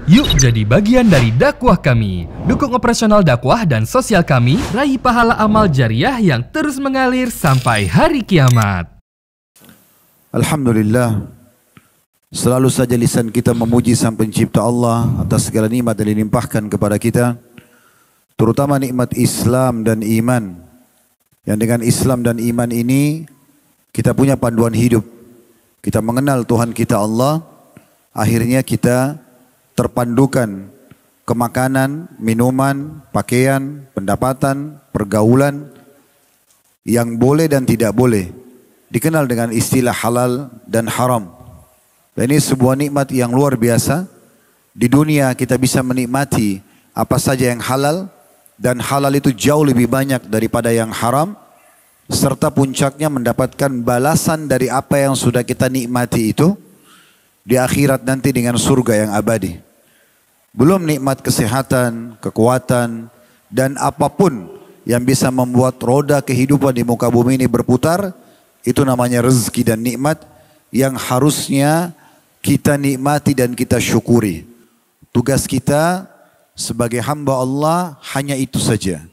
Yuk jadi bagian dari dakwah kami. Dukung operasional dakwah dan sosial kami, raih pahala amal jariah yang terus mengalir sampai hari kiamat. Alhamdulillah, selalu saja lisan kita memuji Sang Pencipta Allah atas segala nikmat yang dilimpahkan kepada kita, terutama nikmat Islam dan iman. Yang dengan Islam dan iman ini kita punya panduan hidup. Kita mengenal Tuhan kita Allah, akhirnya kita terpandukan ke makanan, minuman, pakaian, pendapatan, pergaulan yang boleh dan tidak boleh. Dikenal dengan istilah halal dan haram. Dan ini sebuah nikmat yang luar biasa. Di dunia kita bisa menikmati apa saja yang halal, dan halal itu jauh lebih banyak daripada yang haram. Serta puncaknya mendapatkan balasan dari apa yang sudah kita nikmati itu di akhirat nanti dengan surga yang abadi. Belum nikmat kesehatan, kekuatan, dan apapun yang bisa membuat roda kehidupan di muka bumi ini berputar, itu namanya rezeki dan nikmat yang harusnya kita nikmati dan kita syukuri. Tugas kita sebagai hamba Allah hanya itu saja,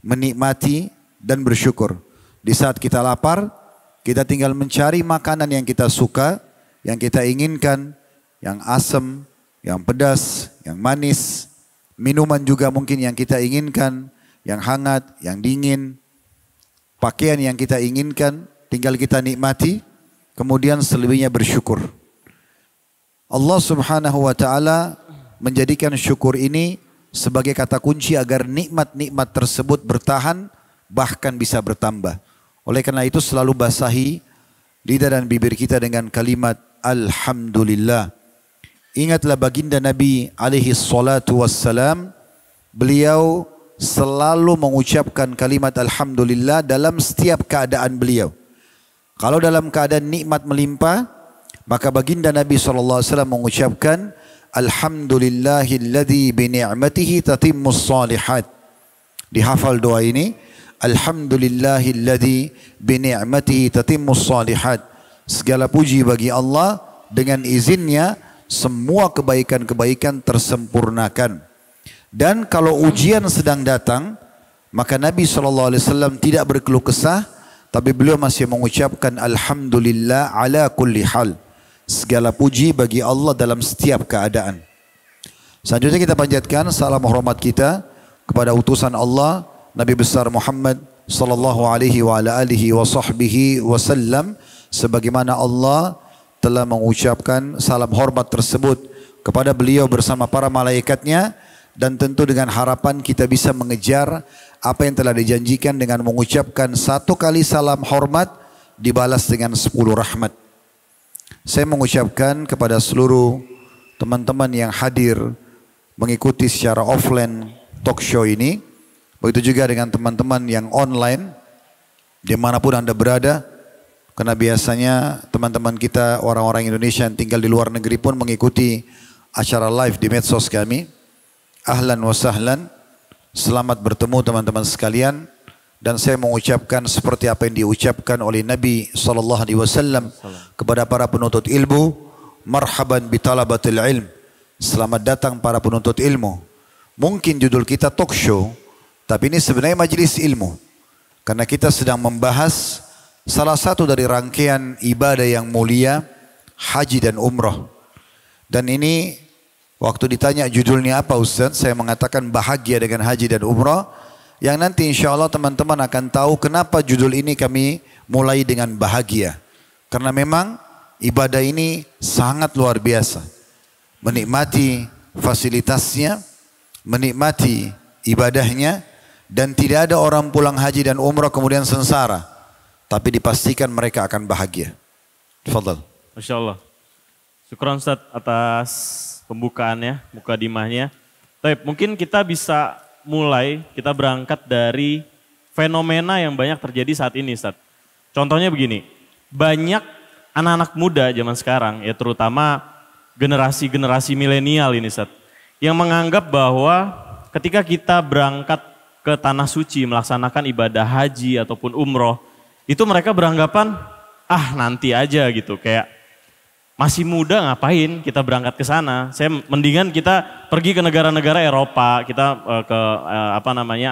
menikmati dan bersyukur. Di saat kita lapar, kita tinggal mencari makanan yang kita suka, yang kita inginkan, yang asam, yang pedas, yang manis, minuman juga mungkin yang kita inginkan, yang hangat, yang dingin, pakaian yang kita inginkan, tinggal kita nikmati, kemudian selebihnya bersyukur. Allah Subhanahu wa Ta'ala menjadikan syukur ini sebagai kata kunci agar nikmat-nikmat tersebut bertahan, bahkan bisa bertambah. Oleh karena itu selalu basahi lidah dan bibir kita dengan kalimat Alhamdulillah. Ingatlah baginda Nabi alaihi salatu wassalam, beliau selalu mengucapkan kalimat Alhamdulillah dalam setiap keadaan beliau. Kalau dalam keadaan nikmat melimpah, maka baginda Nabi SAW mengucapkan Alhamdulillahilladzi bini'matihi tatimmus salihat. Dihafal doa ini, Alhamdulillahilladzi bini'matihi tatimmus salihat. Segala puji bagi Allah, dengan izinnya semua kebaikan-kebaikan tersempurnakan. Dan kalau ujian sedang datang, maka Nabi SAW tidak berkeluh kesah, tapi beliau masih mengucapkan Alhamdulillah ala kulli hal. Segala puji bagi Allah dalam setiap keadaan. Selanjutnya kita panjatkan salam hormat kita kepada utusan Allah, Nabi besar Muhammad sallallahu alaihi wa ala alihi wa sahbihi wasallam, sebagaimana Allah telah mengucapkan salam hormat tersebut kepada beliau bersama para malaikatnya, dan tentu dengan harapan kita bisa mengejar apa yang telah dijanjikan dengan mengucapkan 1 kali salam hormat dibalas dengan 10 rahmat. Saya mengucapkan kepada seluruh teman-teman yang hadir mengikuti secara offline talk show ini, begitu juga dengan teman-teman yang online dimanapun Anda berada. Karena biasanya teman-teman kita orang-orang Indonesia yang tinggal di luar negeri pun mengikuti acara live di medsos kami. Ahlan wa sahlan, selamat bertemu teman-teman sekalian. Dan saya mengucapkan seperti apa yang diucapkan oleh Nabi SAW kepada para penuntut ilmu, marhaban bitalabatil ilm, selamat datang para penuntut ilmu. Mungkin judul kita talk show, tapi ini sebenarnya majelis ilmu, karena kita sedang membahas salah satu dari rangkaian ibadah yang mulia, haji dan umrah. Dan ini waktu ditanya judulnya apa Ustaz, saya mengatakan bahagia dengan haji dan umrah. Yang nanti insya Allah teman-teman akan tahu kenapa judul ini kami mulai dengan bahagia. Karena memang ibadah ini sangat luar biasa. Menikmati fasilitasnya, menikmati ibadahnya, dan tidak ada orang pulang haji dan umrah kemudian sengsara. Tapi dipastikan mereka akan bahagia. Tafadhal. Masya Allah. Syukran Ustaz atas pembukaannya, mukadimahnya. Baik, mungkin kita bisa mulai, kita berangkat dari fenomena yang banyak terjadi saat ini Ustaz. Contohnya begini, banyak anak-anak muda zaman sekarang, ya terutama generasi-generasi milenial ini Ustaz, yang menganggap bahwa ketika kita berangkat ke Tanah Suci melaksanakan ibadah haji ataupun umroh, itu mereka beranggapan, ah nanti aja gitu, kayak masih muda ngapain kita berangkat ke sana? Saya mendingan kita pergi ke negara-negara Eropa, kita ke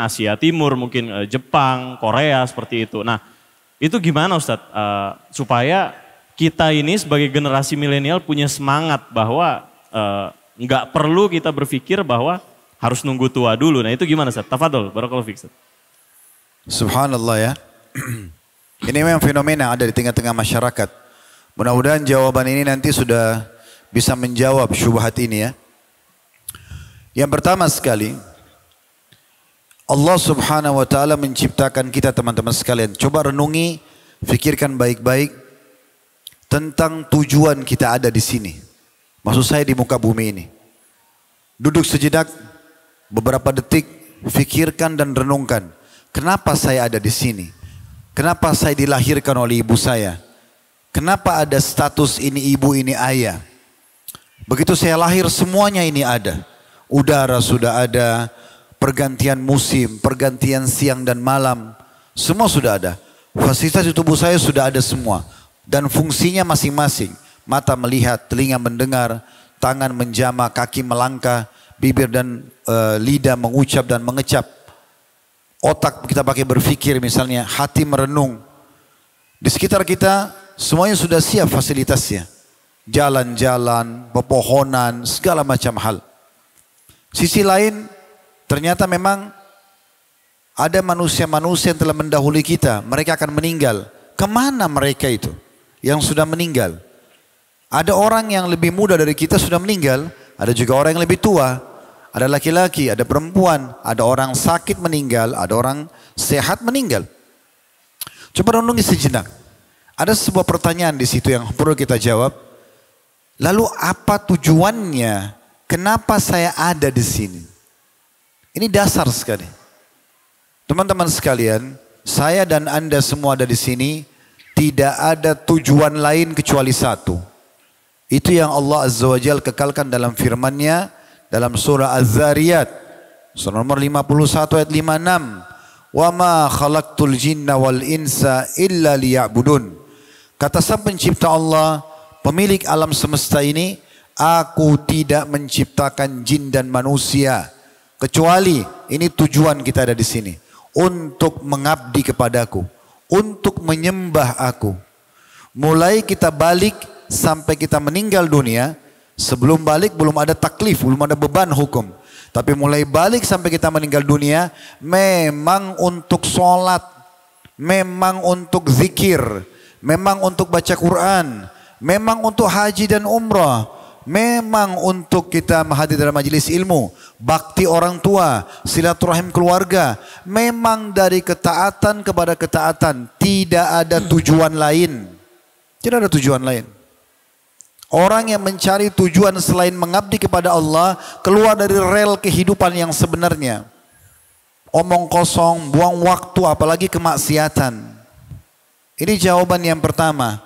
Asia Timur, mungkin Jepang, Korea seperti itu. Nah, itu gimana Ustadz? Supaya kita ini sebagai generasi milenial punya semangat bahwa nggak perlu kita berpikir bahwa harus nunggu tua dulu. Nah, itu gimana Ustadz? Tafadhol, barakallahu fiik. Subhanallah ya. Ini memang fenomena ada di tengah-tengah masyarakat. Mudah-mudahan jawaban ini nanti sudah bisa menjawab syubhat ini ya. Yang pertama sekali, Allah Subhanahu wa taala menciptakan kita teman-teman sekalian. Coba renungi, fikirkan baik-baik tentang tujuan kita ada di sini. Maksud saya di muka bumi ini. Duduk sejenak beberapa detik, fikirkan dan renungkan. Kenapa saya ada di sini? Kenapa saya dilahirkan oleh ibu saya? Kenapa ada status ini ibu, ini ayah? Begitu saya lahir semuanya ini ada. Udara sudah ada, pergantian musim, pergantian siang dan malam. Semua sudah ada. Fasilitas di tubuh saya sudah ada semua. Dan fungsinya masing-masing. Mata melihat, telinga mendengar, tangan menjama, kaki melangkah, bibir dan lidah mengucap dan mengecap. Otak kita pakai berpikir misalnya, hati merenung. Di sekitar kita semuanya sudah siap fasilitasnya. Jalan-jalan, pepohonan, segala macam hal. Sisi lain, ternyata memang ada manusia-manusia yang telah mendahului kita. Mereka akan meninggal. Kemana mereka itu yang sudah meninggal? Ada orang yang lebih muda dari kita sudah meninggal. Ada juga orang yang lebih tua. Ada laki-laki, ada perempuan. Ada orang sakit meninggal, ada orang sehat meninggal. Coba renungi sejenak. Ada sebuah pertanyaan di situ yang perlu kita jawab. Lalu apa tujuannya? Kenapa saya ada di sini? Ini dasar sekali. Teman-teman sekalian, saya dan Anda semua ada di sini tidak ada tujuan lain kecuali satu. Itu yang Allah Azza wa Jalla kekalkan dalam firman-Nya dalam surah Az-Zariyat, surah nomor 51 ayat 56. Wa ma khalaqtul jinna wal insa illa liya'budun. Kata sang pencipta Allah, pemilik alam semesta ini, aku tidak menciptakan jin dan manusia kecuali ini tujuan kita ada di sini, untuk mengabdi kepadaku, untuk menyembah aku. Mulai kita balik sampai kita meninggal dunia, sebelum balik belum ada taklif, belum ada beban hukum. Tapi mulai balik sampai kita meninggal dunia, memang untuk sholat, memang untuk zikir, memang untuk baca Quran, memang untuk haji dan umrah, memang untuk kita menghadiri dalam majelis ilmu, bakti orang tua, silaturahim keluarga, memang dari ketaatan kepada ketaatan, tidak ada tujuan lain. Tidak ada tujuan lain. Orang yang mencari tujuan selain mengabdi kepada Allah, keluar dari rel kehidupan yang sebenarnya. Omong kosong, buang waktu, apalagi kemaksiatan. Ini jawaban yang pertama.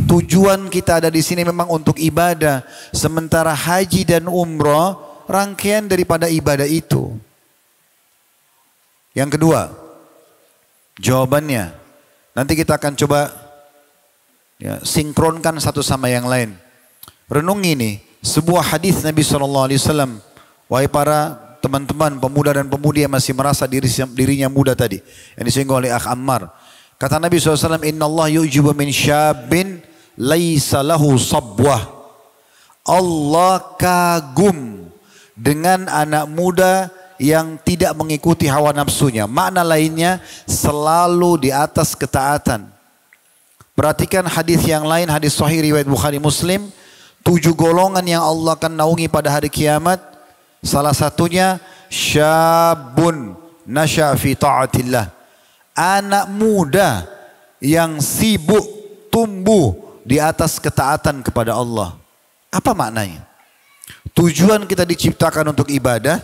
Tujuan kita ada di sini memang untuk ibadah. Sementara haji dan umrah rangkaian daripada ibadah itu. Yang kedua, jawabannya nanti kita akan coba ya, sinkronkan satu sama yang lain. Renungi ini sebuah hadis Nabi SAW. Wahai para teman-teman pemuda dan pemudi yang masih merasa dirinya muda tadi, yang disinggung oleh Akh Ammar. Kata Nabi SAW, Inna Allah yu'jibu min syabin laisa lahu sabwah. Allah kagum dengan anak muda yang tidak mengikuti hawa nafsunya. Makna lainnya selalu di atas ketaatan. Perhatikan hadis yang lain, hadis sahih riwayat Bukhari Muslim. 7 golongan yang Allah akan naungi pada hari kiamat. Salah satunya syabun nasya fi ta'atillah. Anak muda yang sibuk tumbuh di atas ketaatan kepada Allah. Apa maknanya? Tujuan kita diciptakan untuk ibadah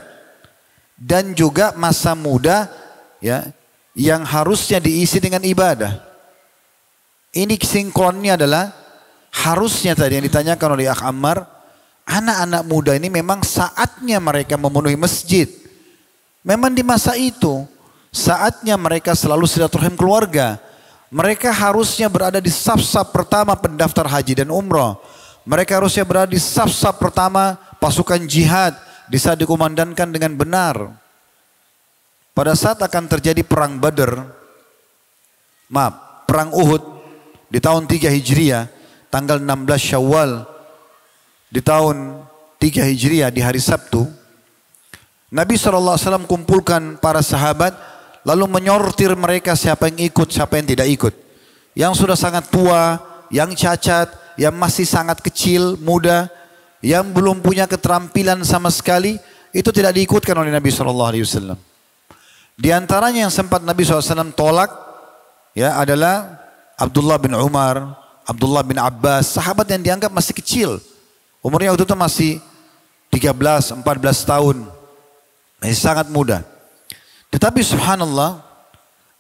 dan juga masa muda ya yang harusnya diisi dengan ibadah. Ini sinkronnya adalah harusnya tadi yang ditanyakan oleh Akh Ammar, anak-anak muda ini memang saatnya mereka memenuhi masjid. Memang di masa itu saatnya mereka selalu silaturahim keluarga. Mereka harusnya berada di saf-saf pertama pendaftar haji dan umrah. Mereka harusnya berada di saf-saf pertama pasukan jihad di saat dikumandangkan dengan benar. Pada saat akan terjadi perang perang Uhud di tahun 3 Hijriah, tanggal 16 Syawal di tahun 3 Hijriah di hari Sabtu, Nabi SAW kumpulkan para sahabat lalu menyortir mereka siapa yang ikut, siapa yang tidak ikut. Yang sudah sangat tua, yang cacat, yang masih sangat kecil, muda, yang belum punya keterampilan sama sekali, itu tidak diikutkan oleh Nabi SAW. Di antaranya yang sempat Nabi SAW tolak ya adalah Abdullah bin Umar, Abdullah bin Abbas, sahabat yang dianggap masih kecil. Umurnya waktu itu masih 13, 14 tahun. Masih sangat muda. Tetapi subhanallah,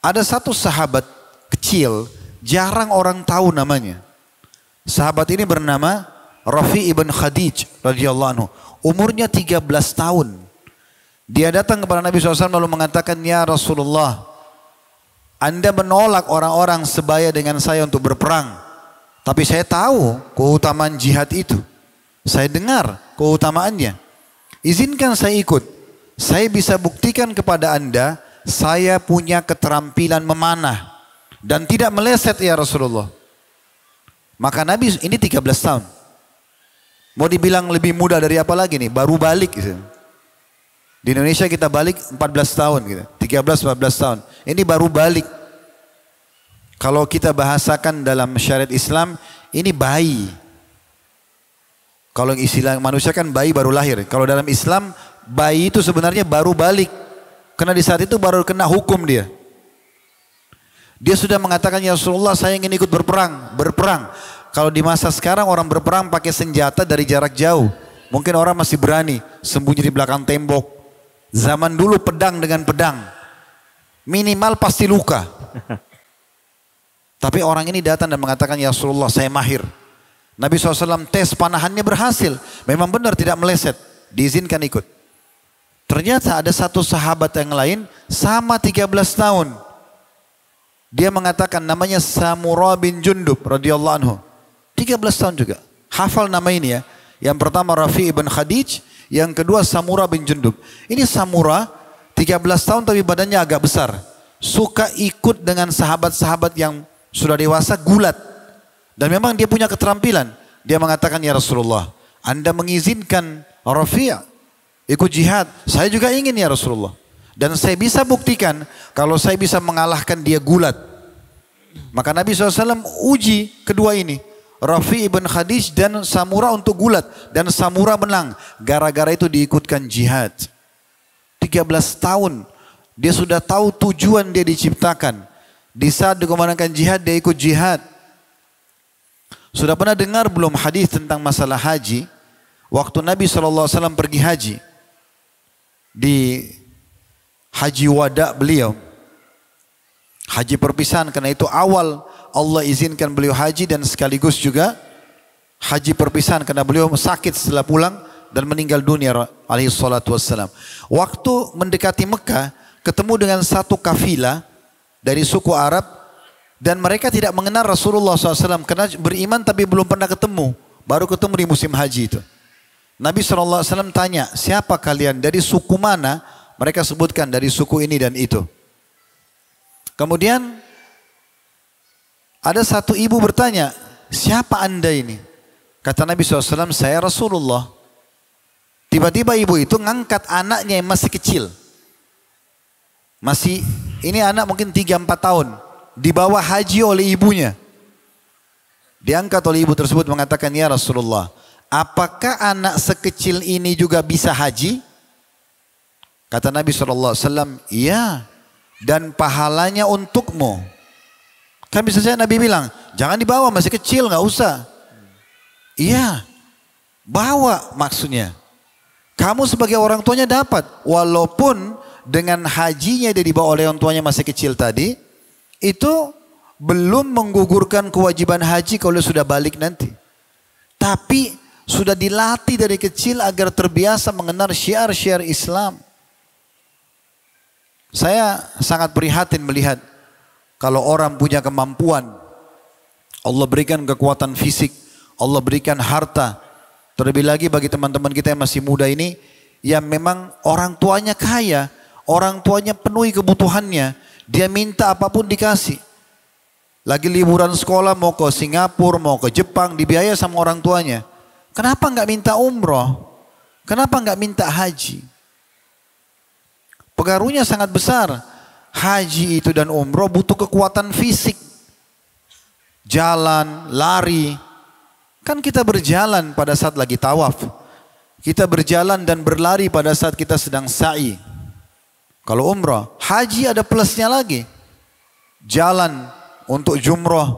ada satu sahabat kecil, jarang orang tahu namanya. Sahabat ini bernama Rafi ibn Khadij radhiyallahu anhu. Umurnya 13 tahun. Dia datang kepada Nabi SAW lalu mengatakan, "Ya Rasulullah, Anda menolak orang-orang sebaya dengan saya untuk berperang. Tapi saya tahu keutamaan jihad itu. Saya dengar keutamaannya. Izinkan saya ikut. Saya bisa buktikan kepada Anda, saya punya keterampilan memanah. Dan tidak meleset ya Rasulullah." Maka Nabi ini 13 tahun. Mau dibilang lebih muda dari apa lagi nih? Baru balik gitu. Di Indonesia kita balik 14 tahun gitu. 13-14 tahun. Ini baru balik. Kalau kita bahasakan dalam syariat Islam, ini bayi. Kalau istilah manusia kan bayi baru lahir. Kalau dalam Islam, bayi itu sebenarnya baru balik. Karena di saat itu baru kena hukum dia. Dia sudah mengatakan, "Ya Rasulullah, saya ingin ikut berperang." Berperang. Kalau di masa sekarang orang berperang pakai senjata dari jarak jauh. Mungkin orang masih berani sembunyi di belakang tembok. Zaman dulu pedang dengan pedang. Minimal pasti luka. Tapi orang ini datang dan mengatakan, "Ya Rasulullah, saya mahir." Nabi SAW tes panahannya berhasil. Memang benar tidak meleset. Diizinkan ikut. Ternyata ada satu sahabat yang lain sama 13 tahun. Dia mengatakan namanya Samurah bin Jundub radhiyallahu anhu. 13 tahun juga. Hafal nama ini ya. Yang pertama Rafi ibn Khadij, yang kedua Samurah bin Jundub. Ini Samurah 13 tahun tapi badannya agak besar. Suka ikut dengan sahabat-sahabat yang sudah dewasa, gulat. Dan memang dia punya keterampilan. Dia mengatakan, "Ya Rasulullah, Anda mengizinkan Rafi' ikut jihad. Saya juga ingin ya Rasulullah. Dan saya bisa buktikan kalau saya bisa mengalahkan dia gulat." Maka Nabi SAW uji kedua ini. Rafi ibn Khadij dan Samurah untuk gulat. Dan Samurah menang. Gara-gara itu diikutkan jihad. 13 tahun. Dia sudah tahu tujuan dia diciptakan. Di saat dikumandangkan jihad, dia ikut jihad. Sudah pernah dengar belum hadis tentang masalah haji? Waktu Nabi SAW pergi haji. Di haji wada beliau. Haji perpisahan, karena itu awal Allah izinkan beliau haji dan sekaligus juga haji perpisahan karena beliau sakit setelah pulang dan meninggal dunia alaihi salatu wassalam. Waktu mendekati Mekah ketemu dengan satu kafilah dari suku Arab dan mereka tidak mengenal Rasulullah SAW karena beriman tapi belum pernah ketemu. Baru ketemu di musim haji itu. Nabi SAW tanya, "Siapa kalian? Dari suku mana?" Mereka sebutkan dari suku ini dan itu. Kemudian ada satu ibu bertanya, "Siapa Anda ini?" Kata Nabi SAW, "Saya Rasulullah." Tiba-tiba ibu itu ngangkat anaknya yang masih kecil. Ini anak mungkin 3-4 tahun. Dibawa haji oleh ibunya. Diangkat oleh ibu tersebut mengatakan, "Ya Rasulullah, apakah anak sekecil ini juga bisa haji?" Kata Nabi SAW, "Iya, dan pahalanya untukmu." Kan bisa saja Nabi bilang, "Jangan dibawa, masih kecil, nggak usah." Iya, bawa maksudnya. Kamu sebagai orang tuanya dapat. Walaupun dengan hajinya dia dibawa oleh orang tuanya masih kecil tadi, itu belum menggugurkan kewajiban haji kalau sudah balik nanti. Tapi sudah dilatih dari kecil agar terbiasa mengenal syiar-syiar Islam. Saya sangat prihatin melihat kalau orang punya kemampuan, Allah berikan kekuatan fisik, Allah berikan harta. Terlebih lagi bagi teman-teman kita yang masih muda ini, yang memang orang tuanya kaya, orang tuanya penuhi kebutuhannya, dia minta apapun dikasih. Lagi liburan sekolah mau ke Singapura, mau ke Jepang, dibiayai sama orang tuanya. Kenapa nggak minta umroh? Kenapa nggak minta haji? Pengaruhnya sangat besar. Haji itu dan umroh butuh kekuatan fisik. Jalan, lari. Kan kita berjalan pada saat lagi tawaf. Kita berjalan dan berlari pada saat kita sedang sa'i. Kalau umrah, haji ada plusnya lagi. Jalan untuk jumroh.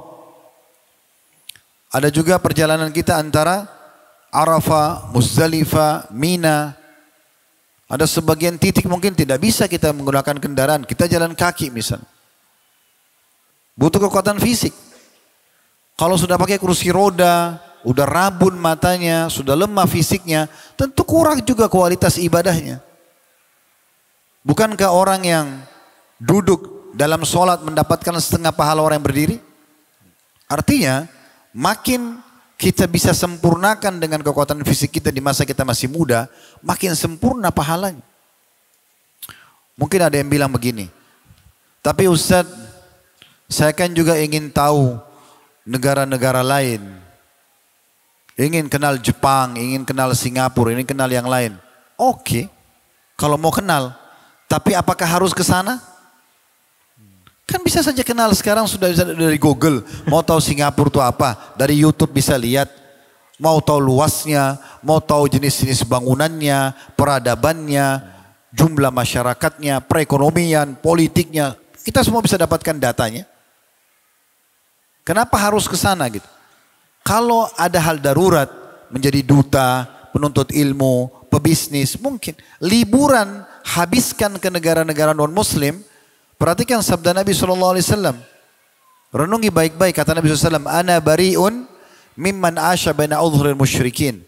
Ada juga perjalanan kita antara Arafah, Muzdalifah, Mina. Ada sebagian titik mungkin tidak bisa kita menggunakan kendaraan. Kita jalan kaki misalnya. Butuh kekuatan fisik. Kalau sudah pakai kursi roda, udah rabun matanya, sudah lemah fisiknya, tentu kurang juga kualitas ibadahnya. Bukankah orang yang duduk dalam sholat mendapatkan setengah pahala orang yang berdiri? Artinya, makin kita bisa sempurnakan dengan kekuatan fisik kita di masa kita masih muda, makin sempurna pahalanya. Mungkin ada yang bilang begini, tapi Ustadz, saya kan juga ingin tahu negara-negara lain. Ingin kenal Jepang, ingin kenal Singapura, ingin kenal yang lain. Oke, kalau mau kenal. Tapi apakah harus ke sana? Kan bisa saja kenal sekarang sudah bisa dari Google. Mau tahu Singapura itu apa? Dari YouTube bisa lihat. Mau tahu luasnya, mau tahu jenis-jenis bangunannya, peradabannya, jumlah masyarakatnya, perekonomian, politiknya. Kita semua bisa dapatkan datanya. Kenapa harus ke sana gitu? Kalau ada hal darurat, menjadi duta, penuntut ilmu, pebisnis, mungkin. Liburan, habiskan ke negara-negara non-muslim. Perhatikan sabda Nabi SAW. Renungi baik-baik, kata Nabi SAW. Ana bari'un mimman asya baina udhuril musyrikin.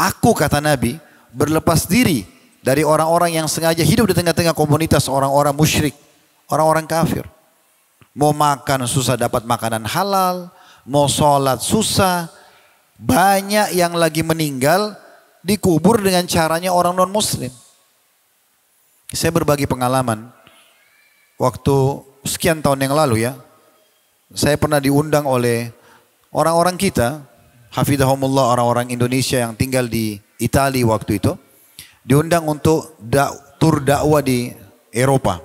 Aku, kata Nabi, berlepas diri dari orang-orang yang sengaja hidup di tengah-tengah komunitas orang-orang musyrik. Orang-orang kafir. Mau makan susah dapat makanan halal. Mau sholat susah. Banyak yang lagi meninggal dikubur dengan caranya orang non muslim. Saya berbagi pengalaman. Waktu sekian tahun yang lalu ya. Saya pernah diundang oleh orang-orang kita. Hafidhahumullah, orang-orang Indonesia yang tinggal di Italia waktu itu. Diundang untuk tur dakwah di Eropa.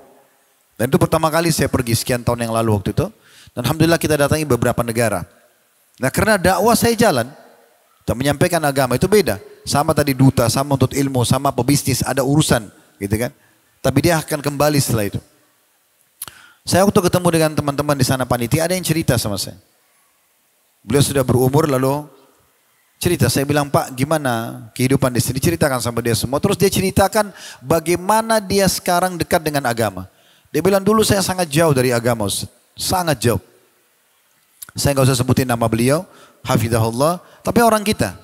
Dan itu pertama kali saya pergi sekian tahun yang lalu waktu itu. Dan alhamdulillah kita datangi beberapa negara. Nah karena dakwah saya jalan. Kita menyampaikan agama itu beda. Sama tadi duta, sama untuk ilmu, sama pebisnis, ada urusan. Gitu kan. Tapi dia akan kembali setelah itu. Saya waktu ketemu dengan teman-teman di sana panitia, ada yang cerita sama saya. Beliau sudah berumur lalu cerita. Saya bilang, Pak gimana kehidupan di sini? Ceritakan sama dia semua. Terus dia ceritakan bagaimana dia sekarang dekat dengan agama. Dia bilang dulu saya sangat jauh dari agama. Sangat jauh. Saya nggak usah sebutin nama beliau, hafidhahullah, tapi orang kita.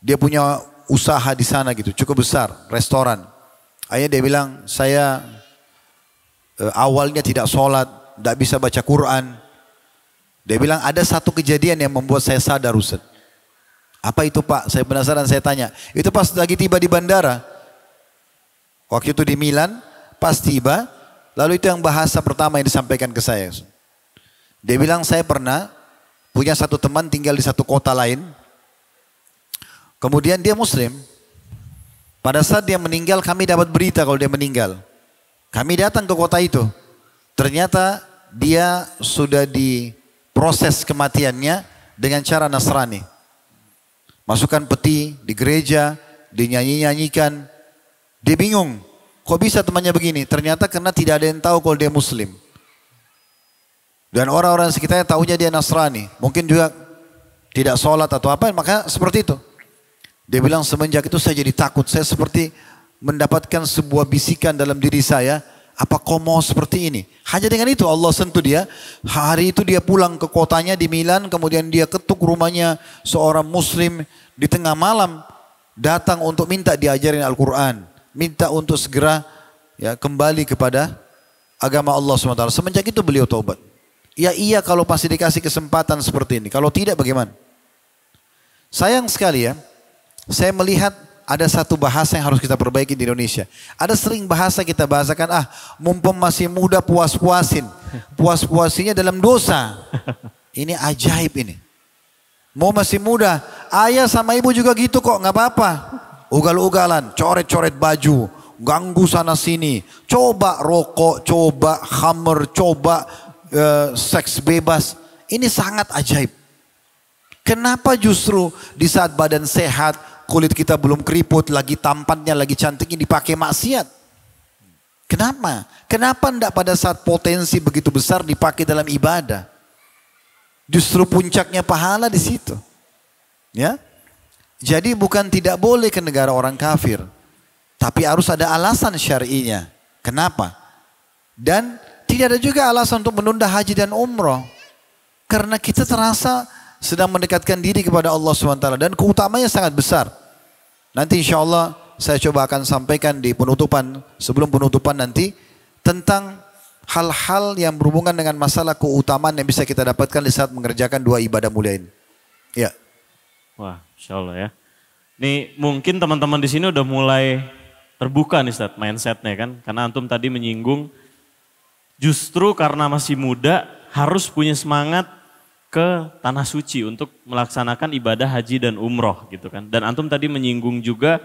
Dia punya usaha di sana gitu, cukup besar, restoran. Akhirnya dia bilang, saya awalnya tidak sholat, tidak bisa baca Quran. Dia bilang ada satu kejadian yang membuat saya sadar, Ustaz. Apa itu Pak? Saya penasaran, saya tanya. Itu pas lagi tiba di bandara. Waktu itu di Milan, pas tiba, lalu itu yang bahasa pertama yang disampaikan ke saya. Dia bilang saya pernah punya satu teman tinggal di satu kota lain. Kemudian dia muslim. Pada saat dia meninggal kami dapat berita kalau dia meninggal. Kami datang ke kota itu. Ternyata dia sudah diproses kematiannya dengan cara Nasrani. Masukkan peti di gereja, dinyanyi-nyanyikan. Dia bingung. Kok bisa temannya begini? Ternyata karena tidak ada yang tahu kalau dia muslim. Dan orang-orang sekitarnya tahunya dia Nasrani. Mungkin juga tidak sholat atau apa, maka seperti itu. Dia bilang semenjak itu saya jadi takut. Saya seperti mendapatkan sebuah bisikan dalam diri saya. Apa kau mau seperti ini? Hanya dengan itu Allah sentuh dia. Hari itu dia pulang ke kotanya di Milan. Kemudian dia ketuk rumahnya seorang muslim di tengah malam. Datang untuk minta diajarin Al-Quran. Minta untuk segera ya, kembali kepada agama Allah SWT. Semenjak itu beliau taubat. Ya iya kalau pasti dikasih kesempatan seperti ini. Kalau tidak bagaimana? Sayang sekali ya, saya melihat ada satu bahasa yang harus kita perbaiki di Indonesia. Ada sering bahasa kita bahasakan, mumpung masih muda puas-puasin. Puas-puasinya dalam dosa. Ini ajaib ini. Mau masih muda, ayah sama ibu juga gitu kok, nggak apa-apa. Ugal-ugalan, coret-coret baju, ganggu sana sini. Coba rokok, coba khamr, coba seks bebas. Ini sangat ajaib. Kenapa justru di saat badan sehat, kulit kita belum keriput, lagi tampannya, lagi cantiknya dipakai maksiat? Kenapa? Kenapa enggak pada saat potensi begitu besar dipakai dalam ibadah? Justru puncaknya pahala di situ. Ya. Jadi bukan tidak boleh ke negara orang kafir, tapi harus ada alasan syar'inya. Kenapa? Dan tidak ada juga alasan untuk menunda haji dan umroh. Karena kita terasa sedang mendekatkan diri kepada Allah SWT dan keutamanya sangat besar. Nanti insya Allah saya coba akan sampaikan di penutupan, sebelum penutupan nanti, tentang hal-hal yang berhubungan dengan masalah keutamaan yang bisa kita dapatkan di saat mengerjakan dua ibadah mulia ini. Ya. Wah, insya Allah ya. Nih mungkin teman-teman di sini udah mulai terbuka nih Ustaz mindsetnya kan. Karena antum tadi menyinggung justru karena masih muda harus punya semangat ke tanah suci untuk melaksanakan ibadah haji dan umroh gitu kan. Dan antum tadi menyinggung juga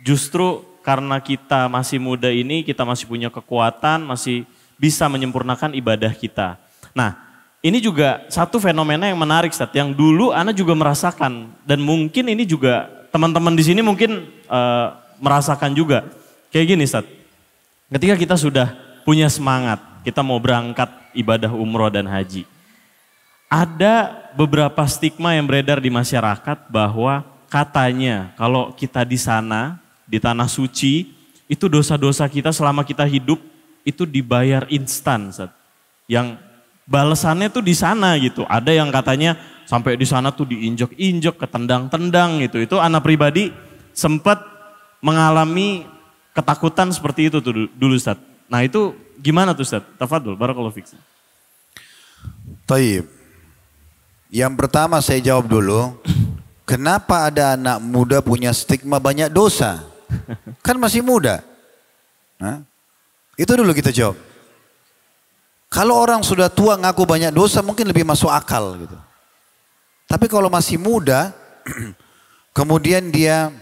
justru karena kita masih muda ini kita masih punya kekuatan, masih bisa menyempurnakan ibadah kita. Nah ini juga satu fenomena yang menarik Ustaz, yang dulu Ana juga merasakan dan mungkin ini juga teman-teman di sini mungkin merasakan juga. Kayak gini Ustaz, ketika kita sudah punya semangat, kita mau berangkat ibadah umroh dan haji. Ada beberapa stigma yang beredar di masyarakat bahwa katanya kalau kita di sana, di tanah suci, itu dosa-dosa kita selama kita hidup itu dibayar instan. Yang balasannya tuh di sana gitu. Ada yang katanya sampai di sana tuh diinjek-injek, ketendang-tendang gitu. Itu anak pribadi sempat mengalami ketakutan seperti itu tuh dulu Ustaz. Nah itu gimana tuh Ustaz? Tafadhol, barakallahu fiik. Taib. Yang pertama saya jawab dulu, kenapa ada anak muda punya stigma banyak dosa? Kan masih muda. Nah, itu dulu kita jawab. Kalau orang sudah tua ngaku banyak dosa mungkin lebih masuk akal gitu. Tapi kalau masih muda, kemudian dia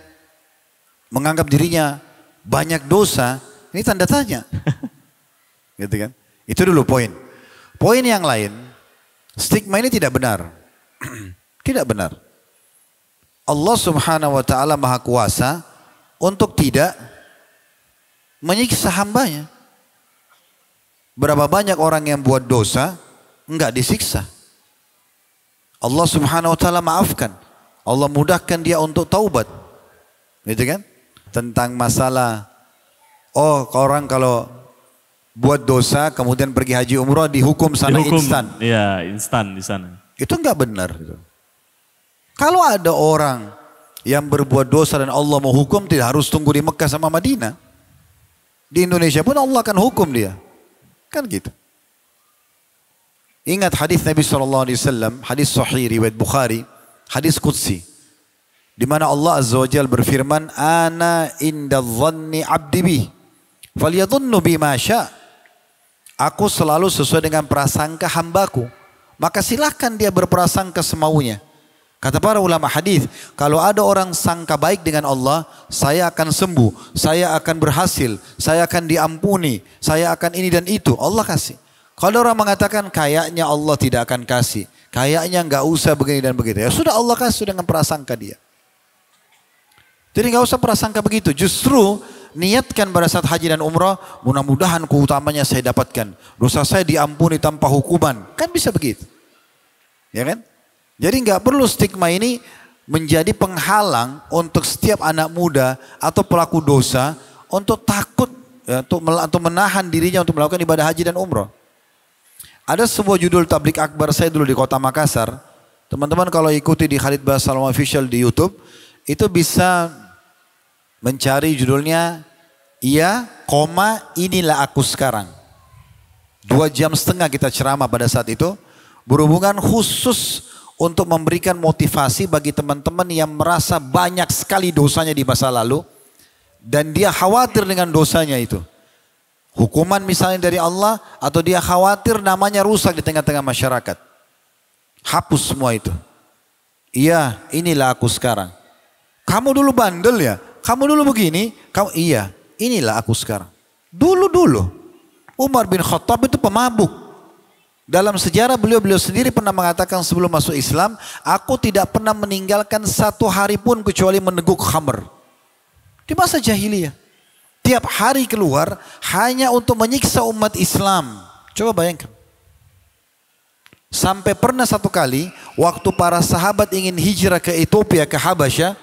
menganggap dirinya banyak dosa, ini tanda tanya. Gitu kan? Itu dulu poin. Poin yang lain, stigma ini tidak benar. Tidak benar. Allah Subhanahu wa taala Maha Kuasa untuk tidak menyiksa hambanya. Berapa banyak orang yang buat dosa enggak disiksa. Allah Subhanahu wa taala maafkan. Allah mudahkan dia untuk taubat. Gitu kan? Tentang masalah orang kalau buat dosa kemudian pergi haji umrah dihukum sana instan. Iya, instan di sana. Itu enggak benar. Kalau ada orang yang berbuat dosa dan Allah mau hukum, tidak harus tunggu di Mekah sama Madinah. Di Indonesia pun Allah akan hukum dia. Kan gitu. Ingat hadis Nabi SAW, hadis sahih riwayat Bukhari, hadis Qudsi. Di mana Allah Azza wa Jalla berfirman, Ana inda dhanni abdi bi, falyadhunnu bima sya'. Aku selalu sesuai dengan prasangka hambaku. Maka silahkan dia berprasangka semaunya. Kata para ulama hadis, kalau ada orang sangka baik dengan Allah, saya akan sembuh, saya akan berhasil, saya akan diampuni, saya akan ini dan itu, Allah kasih. Kalau orang mengatakan kayaknya Allah tidak akan kasih, kayaknya nggak usah begini dan begitu, ya sudah Allah kasih dengan prasangka dia. Jadi nggak usah prasangka begitu. Justru niatkan pada saat haji dan umrah, mudah-mudahan keutamanya saya dapatkan. Dosa saya diampuni tanpa hukuman. Kan bisa begitu. Ya kan? Jadi nggak perlu stigma ini menjadi penghalang untuk setiap anak muda atau pelaku dosa untuk takut ya, untuk menahan dirinya untuk melakukan ibadah haji dan umrah. Ada sebuah judul tablik akbar saya dulu di kota Makassar. Teman-teman kalau ikuti di Khalid Basalam Official di YouTube, itu bisa mencari judulnya, iya, inilah aku sekarang. 2,5 jam kita ceramah pada saat itu, berhubungan khusus untuk memberikan motivasi bagi teman-teman yang merasa banyak sekali dosanya di masa lalu dan dia khawatir dengan dosanya itu. Hukuman misalnya dari Allah atau dia khawatir namanya rusak di tengah-tengah masyarakat. Hapus semua itu. Iya, inilah aku sekarang. Kamu dulu bandel ya? Kamu dulu begini? Iya, inilah aku sekarang. Dulu. Umar bin Khattab itu pemabuk. Dalam sejarah beliau sendiri pernah mengatakan sebelum masuk Islam, aku tidak pernah meninggalkan satu hari pun kecuali meneguk khamr. Di masa jahiliyah. Tiap hari keluar hanya untuk menyiksa umat Islam. Coba bayangkan. Sampai pernah satu kali waktu para sahabat ingin hijrah ke Ethiopia, ke Habasyah.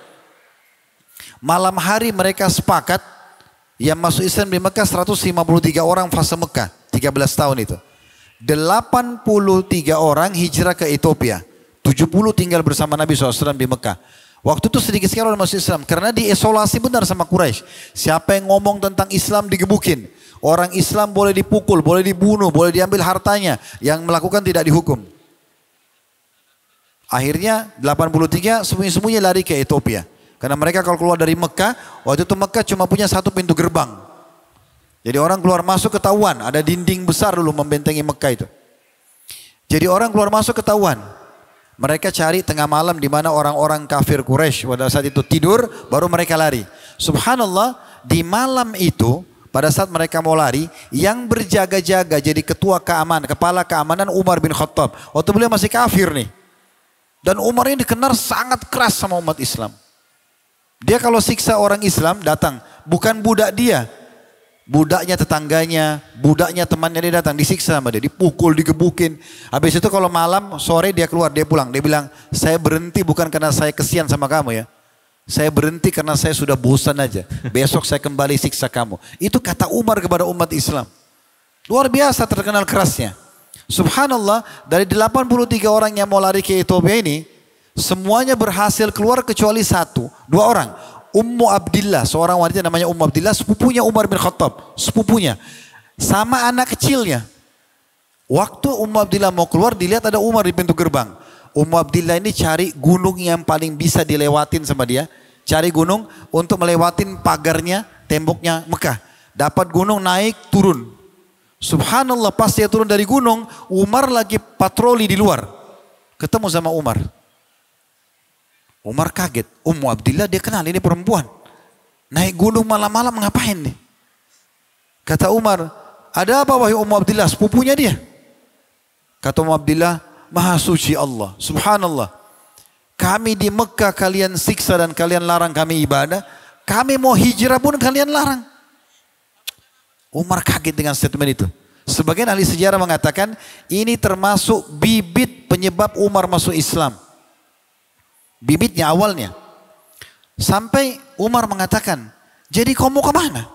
Malam hari mereka sepakat yang masuk Islam di Mekah 153 orang fase Mekah. 13 tahun itu. 83 orang hijrah ke Ethiopia. 70 tinggal bersama Nabi SAW di Mekah. Waktu itu sedikit sekali orang masuk Islam. Karena diisolasi benar sama Quraisy. Siapa yang ngomong tentang Islam digebukin. Orang Islam boleh dipukul, boleh dibunuh, boleh diambil hartanya. Yang melakukan tidak dihukum. Akhirnya 83 sembunyi-sembunyi lari ke Ethiopia. Karena mereka kalau keluar dari Mekah, waktu itu Mekah cuma punya satu pintu gerbang. Jadi orang keluar masuk ketahuan. Ada dinding besar dulu membentengi Mekah itu. Jadi orang keluar masuk ketahuan. Mereka cari tengah malam di mana orang-orang kafir Quraisy pada saat itu tidur, baru mereka lari. Subhanallah, di malam itu pada saat mereka mau lari, yang berjaga-jaga jadi ketua keamanan, kepala keamanan Umar bin Khattab. Waktu beliau masih kafir nih. Dan Umar ini dikenal sangat keras sama umat Islam. Dia kalau siksa orang Islam datang, bukan budak dia. Budaknya tetangganya, budaknya temannya dia datang, disiksa sama dia, dipukul, digebukin. Habis itu kalau malam, sore dia keluar, dia pulang. Dia bilang, saya berhenti bukan karena saya kesian sama kamu ya. Saya berhenti karena saya sudah bosan aja. Besok saya kembali siksa kamu. Itu kata Umar kepada umat Islam. Luar biasa terkenal kerasnya. Subhanallah, dari 83 orang yang mau lari ke Ethiopia ini, semuanya berhasil keluar kecuali dua orang. Ummu Abdillah, seorang wanita namanya Ummu Abdillah, sepupunya Umar bin Khattab, sepupunya. Sama anak kecilnya. Waktu Ummu Abdillah mau keluar, dilihat ada Umar di pintu gerbang. Ummu Abdillah ini cari gunung yang paling bisa dilewatin sama dia. Cari gunung untuk melewatin pagarnya, temboknya Mekah. Dapat gunung, naik, turun. Subhanallah, pas dia turun dari gunung, Umar lagi patroli di luar. Ketemu sama Umar. Umar kaget. Ummu Abdillah dia kenal, ini perempuan. Naik gunung malam-malam ngapain nih? Kata Umar, ada apa wahai Ummu Abdillah? Sepupunya dia. Kata Ummu Abdillah, Maha suci Allah. Subhanallah. Kami di Mekah kalian siksa dan kalian larang kami ibadah. Kami mau hijrah pun kalian larang. Umar kaget dengan statement itu. Sebagian ahli sejarah mengatakan ini termasuk bibit penyebab Umar masuk Islam. Bibitnya awalnya. Sampai Umar mengatakan, jadi kau mau kemana?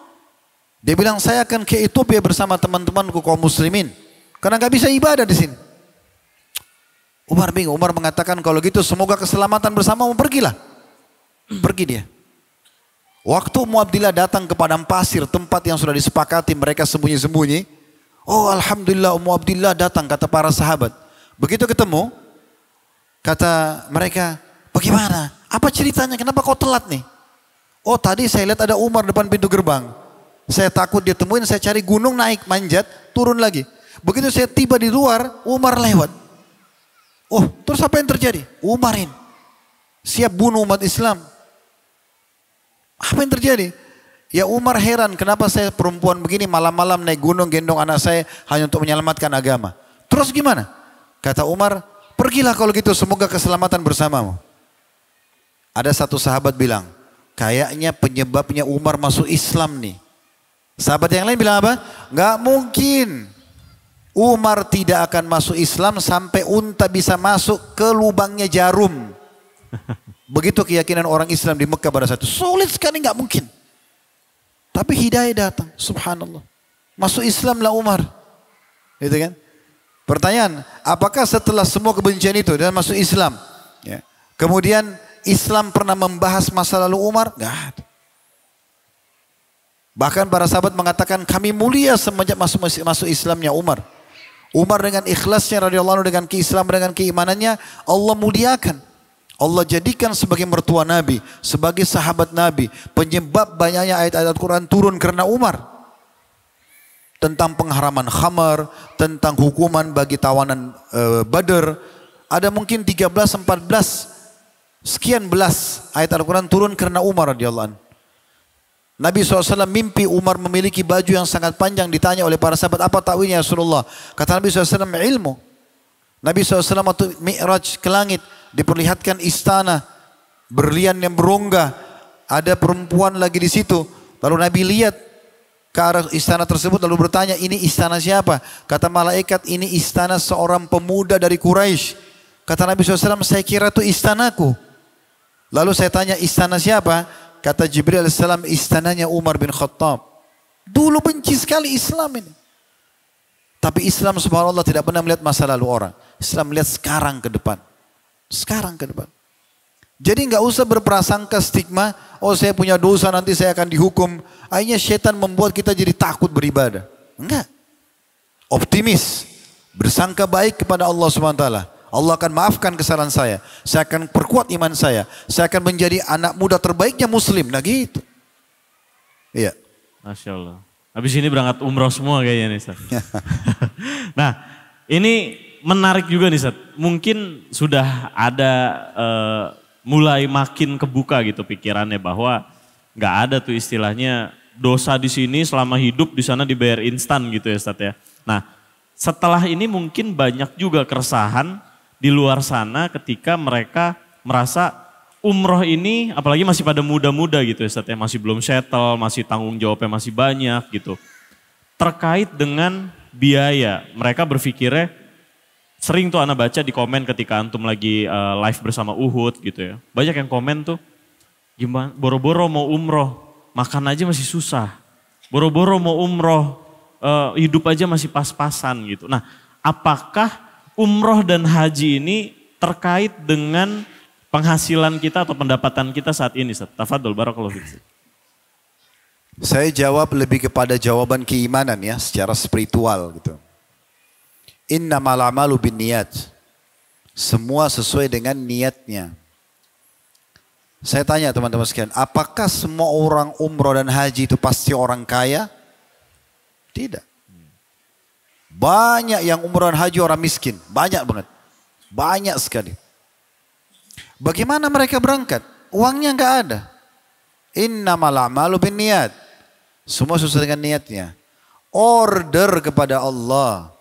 Dia bilang, saya akan ke Ethiopia bersama teman-temanku kaum muslimin. Karena gak bisa ibadah di sini. Umar bingung. Umar mengatakan, kalau gitu semoga keselamatan bersamamu, pergilah. Pergi dia. Waktu Ummu Abdillah datang ke padang pasir, tempat yang sudah disepakati mereka sembunyi-sembunyi. Oh Alhamdulillah Ummu Abdillah datang, kata para sahabat. Begitu ketemu, kata mereka, bagaimana? Apa ceritanya? Kenapa kau telat nih? Oh tadi saya lihat ada Umar depan pintu gerbang. Saya takut dia temuin, saya cari gunung naik, manjat, turun lagi. Begitu saya tiba di luar, Umar lewat. Oh terus apa yang terjadi? Umarin siap bunuh umat Islam. Apa yang terjadi? Ya Umar heran kenapa saya perempuan begini malam-malam naik gunung gendong anak saya hanya untuk menyelamatkan agama. Terus gimana? Kata Umar, pergilah kalau gitu semoga keselamatan bersamamu. Ada satu sahabat bilang, kayaknya penyebabnya Umar masuk Islam nih. Sahabat yang lain bilang apa? Gak mungkin. Umar tidak akan masuk Islam sampai unta bisa masuk ke lubangnya jarum. Begitu keyakinan orang Islam di Mekah pada saat itu. Sulit sekali, gak mungkin. Tapi hidayah datang, subhanallah. Masuk Islam lah Umar. Gitu kan? Pertanyaan, apakah setelah semua kebencian itu dan masuk Islam? Ya. Kemudian Islam pernah membahas masa lalu Umar? Gak ada. Bahkan para sahabat mengatakan kami mulia semenjak masuk Islamnya Umar. Umar dengan ikhlasnya radhiyallahu anhu, dengan keislaman, dengan keimanannya, Allah muliakan. Allah jadikan sebagai mertua Nabi, sebagai sahabat Nabi. Penyebab banyaknya ayat-ayat Al-Quran turun karena Umar. Tentang pengharaman khamar, tentang hukuman bagi tawanan Badr. Ada mungkin 13, 14, sekian belas ayat Al-Quran turun karena Umar radhiyallahu anhu. Nabi SAW mimpi Umar memiliki baju yang sangat panjang, ditanya oleh para sahabat, apa takwilnya Rasulullah? Kata Nabi SAW, ilmu. Nabi SAW waktu Mi'raj ke langit, diperlihatkan istana, berlian yang berongga, ada perempuan lagi di situ. Lalu Nabi lihat ke arah istana tersebut, lalu bertanya, ini istana siapa? Kata malaikat, ini istana seorang pemuda dari Quraisy. Kata Nabi SAW, saya kira itu istanaku. Lalu saya tanya, istana siapa? Kata Jibril alaihissalam, istananya Umar bin Khattab. Dulu benci sekali Islam ini. Tapi Islam subhanallah tidak pernah melihat masa lalu orang. Islam melihat sekarang ke depan. Sekarang ke depan. Jadi nggak usah berprasangka stigma, oh saya punya dosa nanti saya akan dihukum. Akhirnya syaitan membuat kita jadi takut beribadah. Enggak. Optimis. Bersangka baik kepada Allah subhanahu wa ta'ala. Allah akan maafkan kesalahan saya akan perkuat iman saya akan menjadi anak muda terbaiknya muslim. Nah gitu. Iya. Masya Allah. Habis ini berangkat umroh semua kayaknya nih Ustaz. Nah ini menarik juga nih Ustaz. Mungkin sudah ada mulai makin kebuka gitu pikirannya bahwa nggak ada tuh istilahnya dosa di sini selama hidup di sana dibayar instan gitu ya Ustaz ya. Nah setelah ini mungkin banyak juga keresahan di luar sana ketika mereka merasa umroh ini apalagi masih pada muda-muda gitu ya Ustaz ya, masih belum settle, masih tanggung jawabnya masih banyak gitu. Terkait dengan biaya, mereka berpikirnya sering tuh anak baca di komen ketika antum lagi live bersama Uhud gitu ya. Banyak yang komen tuh, gimana boro-boro mau umroh, makan aja masih susah. Boro-boro mau umroh, hidup aja masih pas-pasan gitu. Nah apakah umroh dan haji ini terkait dengan penghasilan kita atau pendapatan kita saat ini? Tafadhol barakallahu fiik. Saya jawab lebih kepada jawaban keimanan ya, secara spiritual gitu. Innamal a'malu binniyat. Semua sesuai dengan niatnya. Saya tanya teman-teman sekalian, apakah semua orang umroh dan haji itu pasti orang kaya? Tidak. Banyak yang umroh dan haji orang miskin. Banyak banget. Banyak sekali. Bagaimana mereka berangkat? Uangnya nggak ada. Innamal a'malu binniyat. Semua sesuai dengan niatnya. Order kepada Allah.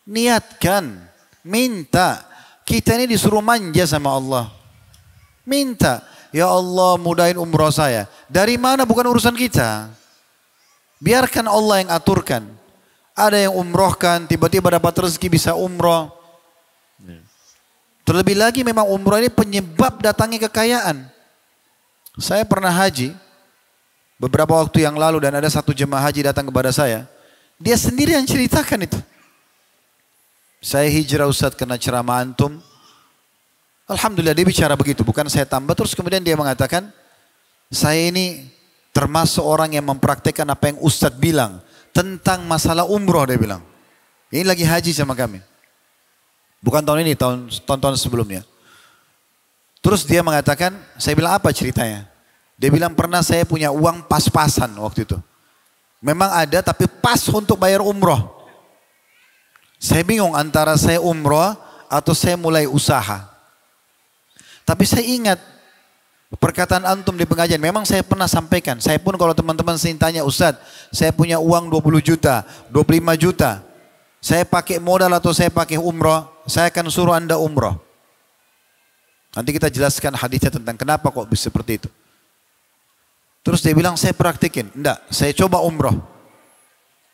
Niatkan. Minta. Kita ini disuruh manja sama Allah. Minta. Ya Allah mudahin umroh saya. Dari mana bukan urusan kita. Biarkan Allah yang aturkan. Ada yang umrohkan, tiba-tiba dapat rezeki bisa umroh. Terlebih lagi memang umroh ini penyebab datangnya kekayaan. Saya pernah haji beberapa waktu yang lalu dan ada satu jemaah haji datang kepada saya. Dia sendiri yang ceritakan itu. Saya hijrah Ustadz kena ceramah antum. Alhamdulillah dia bicara begitu, bukan saya tambah. Terus kemudian dia mengatakan, saya ini termasuk orang yang mempraktekkan apa yang Ustadz bilang. Tentang masalah umroh dia bilang. Ini lagi haji sama kami. Bukan tahun ini, tahun-tahun sebelumnya. Terus dia mengatakan, saya bilang apa ceritanya? Dia bilang pernah saya punya uang pas-pasan waktu itu. Memang ada tapi pas untuk bayar umroh. Saya bingung antara saya umroh atau saya mulai usaha. Tapi saya ingat perkataan antum di pengajian, memang saya pernah sampaikan. Saya pun kalau teman-teman sering tanya, Ustadz, saya punya uang 20 juta, 25 juta. Saya pakai modal atau saya pakai umroh, saya akan suruh anda umroh. Nanti kita jelaskan hadisnya tentang kenapa kok bisa seperti itu. Terus dia bilang, saya praktikin. Enggak, saya coba umroh.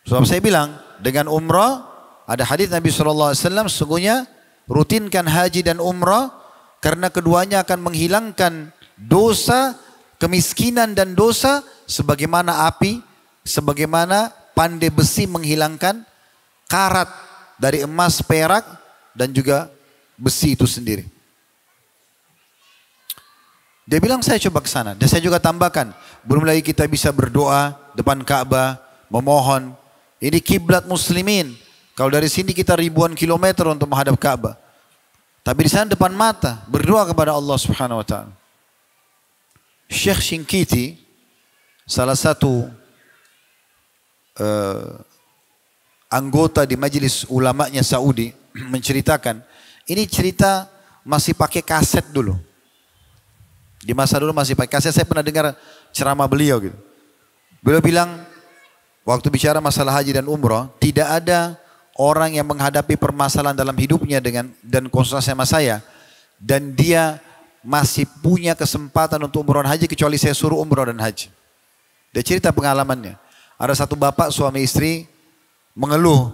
Sebab saya bilang, dengan umroh, ada hadis Nabi SAW, sesungguhnya rutinkan haji dan umroh, karena keduanya akan menghilangkan dosa, kemiskinan dan dosa sebagaimana api, sebagaimana pandai besi menghilangkan karat dari emas, perak dan juga besi itu sendiri. Dia bilang saya coba ke sana dan saya juga tambahkan, belum lagi kita bisa berdoa depan Ka'bah, memohon. Ini kiblat muslimin. Kalau dari sini kita ribuan kilometer untuk menghadap Ka'bah. Tapi di sana depan mata, berdoa kepada Allah Subhanahu wa taala. Syekh Shinkiti, salah satu anggota di majelis ulamanya Saudi, menceritakan, ini cerita masih pakai kaset dulu. Di masa dulu masih pakai kaset, saya pernah dengar ceramah beliau gitu. Beliau bilang, waktu bicara masalah haji dan umrah, tidak ada orang yang menghadapi permasalahan dalam hidupnya dan konsultasi sama saya, dan dia masih punya kesempatan untuk umrah dan haji kecuali saya suruh umrah dan haji. Dia cerita pengalamannya. Ada satu bapak suami istri mengeluh,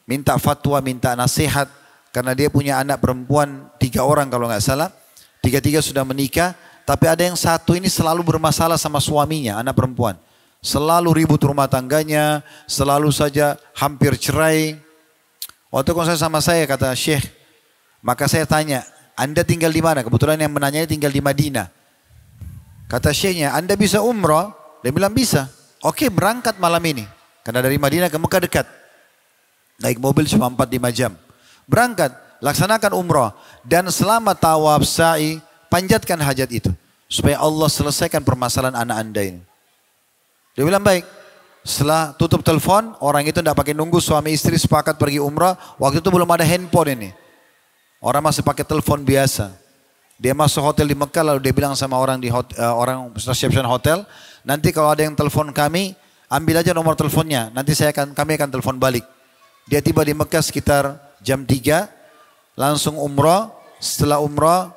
minta fatwa, minta nasihat, karena dia punya anak perempuan 3 orang kalau nggak salah. 3-3 sudah menikah, tapi ada yang satu ini selalu bermasalah sama suaminya, anak perempuan. Selalu ribut rumah tangganya, selalu saja hampir cerai. Waktu konsul sama saya, kata Syekh, maka saya tanya, Anda tinggal di mana? Kebetulan yang menanyanya tinggal di Madinah. Kata Syekhnya, Anda bisa umrah? Dia bilang bisa. Oke, berangkat malam ini. Karena dari Madinah ke Mekah dekat. Naik mobil cuma 4-5 jam. Berangkat, laksanakan umrah. Dan selama tawaf, sa'i, panjatkan hajat itu. Supaya Allah selesaikan permasalahan anak Anda ini. Dia bilang baik. Setelah tutup telepon, orang itu tidak pakai nunggu, suami istri sepakat pergi umrah. Waktu itu belum ada handphone ini. Orang masih pakai telepon biasa. Dia masuk hotel di Mekah, lalu dia bilang sama orang di hotel, orang reception hotel, nanti kalau ada yang telepon kami, ambil aja nomor teleponnya. Nanti kami akan telepon balik. Dia tiba di Mekah sekitar jam 3, langsung umrah. Setelah umrah,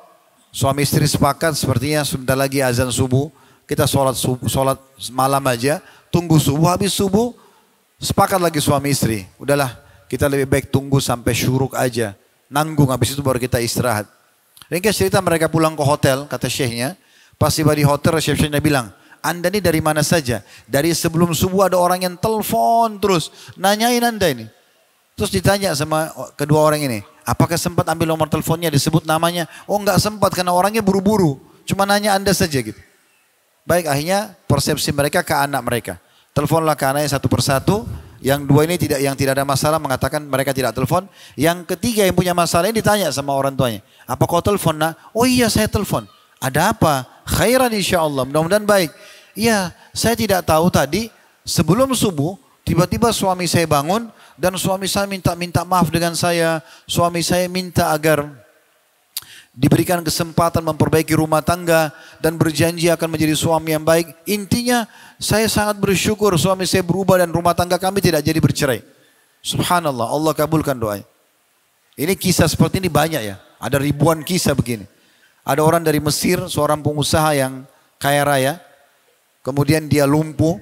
suami istri sepakat sepertinya sebentar lagi azan subuh. Kita sholat malam aja, tunggu subuh, habis subuh, sepakat lagi suami istri. Udahlah, kita lebih baik tunggu sampai syuruk aja. Nanggung, habis itu baru kita istirahat. Ringkas cerita mereka pulang ke hotel, kata syekhnya. Pas tiba di hotel, resepsinya bilang, Anda ini dari mana saja? Dari sebelum subuh ada orang yang telepon terus, nanyain Anda ini. Terus ditanya sama kedua orang ini, apakah sempat ambil nomor teleponnya, disebut namanya? Oh enggak sempat, karena orangnya buru-buru. Cuma nanya Anda saja gitu. Baik, akhirnya persepsi mereka ke anak mereka. Teleponlah ke anaknya satu persatu. Yang 2 ini yang tidak ada masalah mengatakan mereka tidak telepon. Yang ketiga yang punya masalah ini ditanya sama orang tuanya. Apa kau telepon nak? Oh iya saya telepon. Ada apa? Khairan insya Allah. Mudah-mudahan baik. Iya saya tidak tahu tadi sebelum subuh tiba-tiba suami saya bangun. Dan suami saya minta maaf dengan saya. Suami saya minta agar diberikan kesempatan memperbaiki rumah tangga dan berjanji akan menjadi suami yang baik. Intinya saya sangat bersyukur suami saya berubah dan rumah tangga kami tidak jadi bercerai. Subhanallah, Allah kabulkan doanya. Ini kisah seperti ini banyak ya. Ada ribuan kisah begini. Ada orang dari Mesir, seorang pengusaha yang kaya raya. Kemudian dia lumpuh.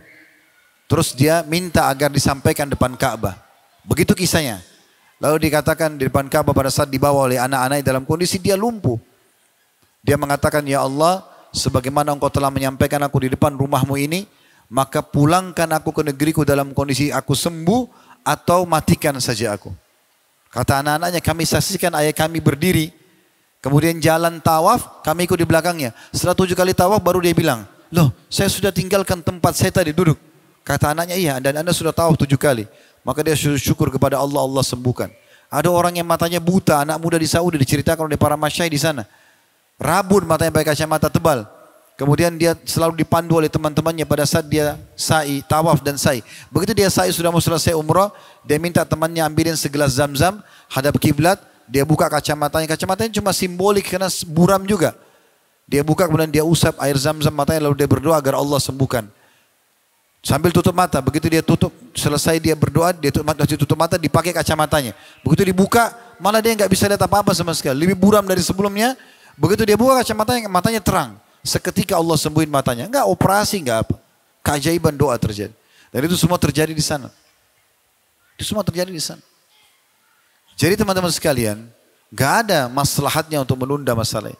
Terus dia minta agar disampaikan depan Ka'bah. Begitu kisahnya. Lalu dikatakan di depan Ka'bah pada saat dibawa oleh anak-anak dalam kondisi dia lumpuh. Dia mengatakan, ya Allah, sebagaimana engkau telah menyampaikan aku di depan rumahmu ini, maka pulangkan aku ke negeriku dalam kondisi aku sembuh atau matikan saja aku. Kata anak-anaknya, kami saksikan ayah kami berdiri. Kemudian jalan tawaf, kami ikut di belakangnya. Setelah 7 kali tawaf baru dia bilang, loh saya sudah tinggalkan tempat saya tadi duduk. Kata anaknya, iya dan anda sudah tawaf 7 kali. Maka dia syukur kepada Allah, Allah sembuhkan. Ada orang yang matanya buta, anak muda di Saudi diceritakan oleh para masyayikh di sana. Rabun matanya pakai kacamata tebal. Kemudian dia selalu dipandu oleh teman-temannya pada saat dia sa'i, tawaf dan sa'i. Begitu dia sa'i sudah mau selesai umrah, dia minta temannya ambilin segelas zam-zam, hadap kiblat, dia buka kacamatanya. Kacamatanya cuma simbolik karena buram juga. Dia buka kemudian dia usap air zam-zam matanya lalu dia berdoa agar Allah sembuhkan. Sambil tutup mata, begitu dia tutup, selesai dia berdoa, dia tutup mata, dipakai kacamatanya. Begitu dibuka, malah dia nggak bisa lihat apa-apa sama sekali. Lebih buram dari sebelumnya. Begitu dia buka kacamatanya, matanya terang. Seketika Allah sembuhin matanya. Enggak operasi, enggak apa. Keajaiban doa terjadi. Dan itu semua terjadi di sana. Itu semua terjadi di sana. Jadi teman-teman sekalian, enggak ada maslahatnya untuk menunda masalah.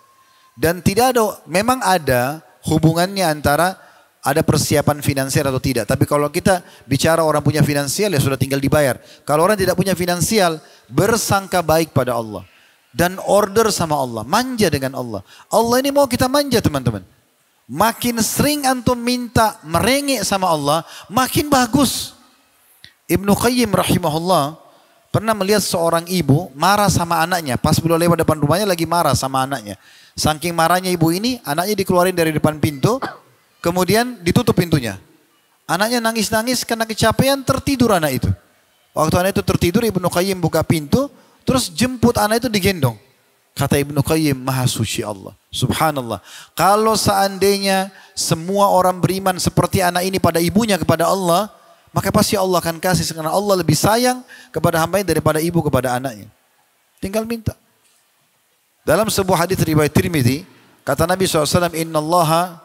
Dan tidak ada, memang ada hubungannya antara ada persiapan finansial atau tidak. Tapi kalau kita bicara orang punya finansial ya sudah tinggal dibayar. Kalau orang tidak punya finansial, bersangka baik pada Allah. Dan order sama Allah, manja dengan Allah. Allah ini mau kita manja teman-teman. Makin sering antum minta merengek sama Allah, makin bagus. Ibnu Qayyim rahimahullah pernah melihat seorang ibu marah sama anaknya. Pas beliau lewat depan rumahnya lagi marah sama anaknya. Saking marahnya ibu ini, anaknya dikeluarin dari depan pintu, kemudian ditutup pintunya. Anaknya nangis-nangis karena kecapean, tertidur anak itu. Waktu anak itu tertidur, Ibnu Qayyim buka pintu, terus jemput anak itu digendong. Kata Ibnu Qayyim, Maha Suci Allah. Subhanallah. Kalau seandainya semua orang beriman seperti anak ini pada ibunya kepada Allah, maka pasti Allah akan kasih, karena Allah lebih sayang kepada hambanya daripada ibu kepada anaknya. Tinggal minta. Dalam sebuah hadis riwayat Tirmidzi, kata Nabi SAW, Inna Allah,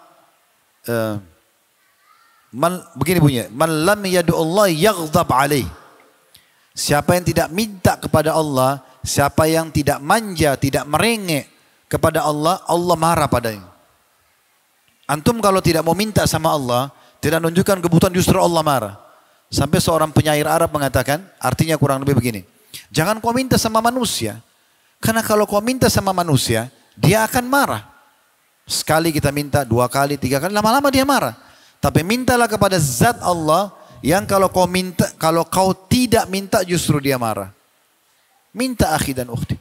begini bunyinya, Man lam yadu'ullah yaghdab alaih. Siapa yang tidak minta kepada Allah, siapa yang tidak manja, tidak merengek kepada Allah, Allah marah padanya. Antum kalau tidak mau minta sama Allah, tidak menunjukkan kebutuhan, justru Allah marah. Sampai seorang penyair Arab mengatakan, artinya kurang lebih begini. Jangan kau minta sama manusia. Karena kalau kau minta sama manusia, dia akan marah. Sekali kita minta, 2 kali, 3 kali, lama-lama dia marah. Tapi mintalah kepada zat Allah, yang kalau kau tidak minta justru dia marah. Minta akhi dan ukhti.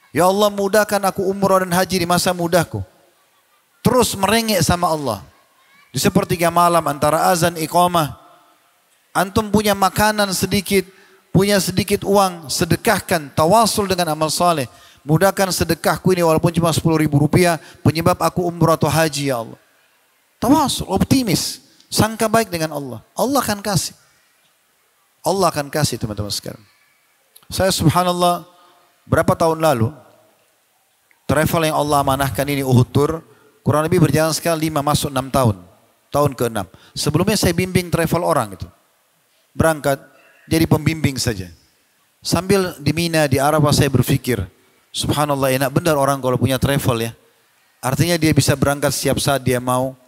Ya Allah, mudahkan aku umrah dan haji di masa mudahku. Terus merengek sama Allah. Di sepertiga malam antara azan iqamah, antum punya makanan sedikit, punya sedikit uang, sedekahkan, tawasul dengan amal saleh. Mudahkan sedekahku ini walaupun cuma 10.000 rupiah, penyebab aku umrah atau haji ya Allah. Tawasul, optimis, sangka baik dengan Allah. Allah akan kasih. Allah akan kasih teman-teman sekalian. Saya subhanallah, berapa tahun lalu, travel yang Allah amanahkan ini Uhud Tour, kurang lebih berjalan sekali 5 masuk 6 tahun. Tahun ke-6. Sebelumnya saya bimbing travel orang itu. Berangkat jadi pembimbing saja. Sambil di Mina, di Arafah saya berpikir, subhanallah enak benar orang kalau punya travel ya. Artinya dia bisa berangkat setiap saat dia mau.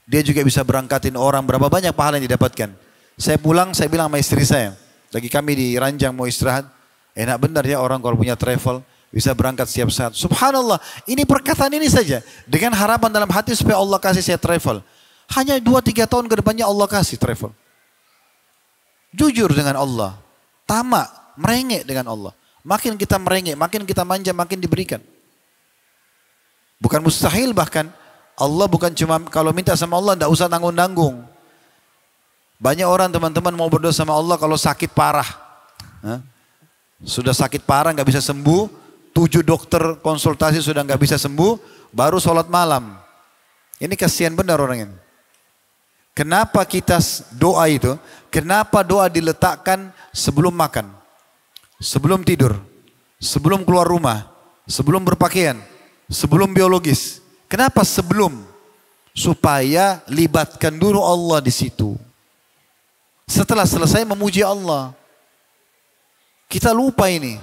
Dia juga bisa berangkatin orang, berapa banyak pahala yang didapatkan. Saya pulang, saya bilang sama istri saya, lagi kami di ranjang mau istirahat, enak benar ya orang kalau punya travel, bisa berangkat setiap saat. Subhanallah, ini perkataan ini saja. Dengan harapan dalam hati supaya Allah kasih saya travel. Hanya 2-3 tahun ke depannya Allah kasih travel. Jujur dengan Allah, tamak, merengek dengan Allah. Makin kita merengek, makin kita manja, makin diberikan. Bukan mustahil bahkan, Allah bukan cuma kalau minta sama Allah tidak usah tanggung-tanggung. Banyak orang teman-teman mau berdoa sama Allah kalau sakit parah. Sudah sakit parah nggak bisa sembuh, 7 dokter konsultasi sudah nggak bisa sembuh, baru sholat malam. Ini kasihan benar orang ini. Kenapa kita doa itu? Kenapa doa diletakkan sebelum makan, sebelum tidur, sebelum keluar rumah, sebelum berpakaian, sebelum biologis? Kenapa sebelum? Supaya libatkan dulu Allah di situ. Setelah selesai memuji Allah, kita lupa ini.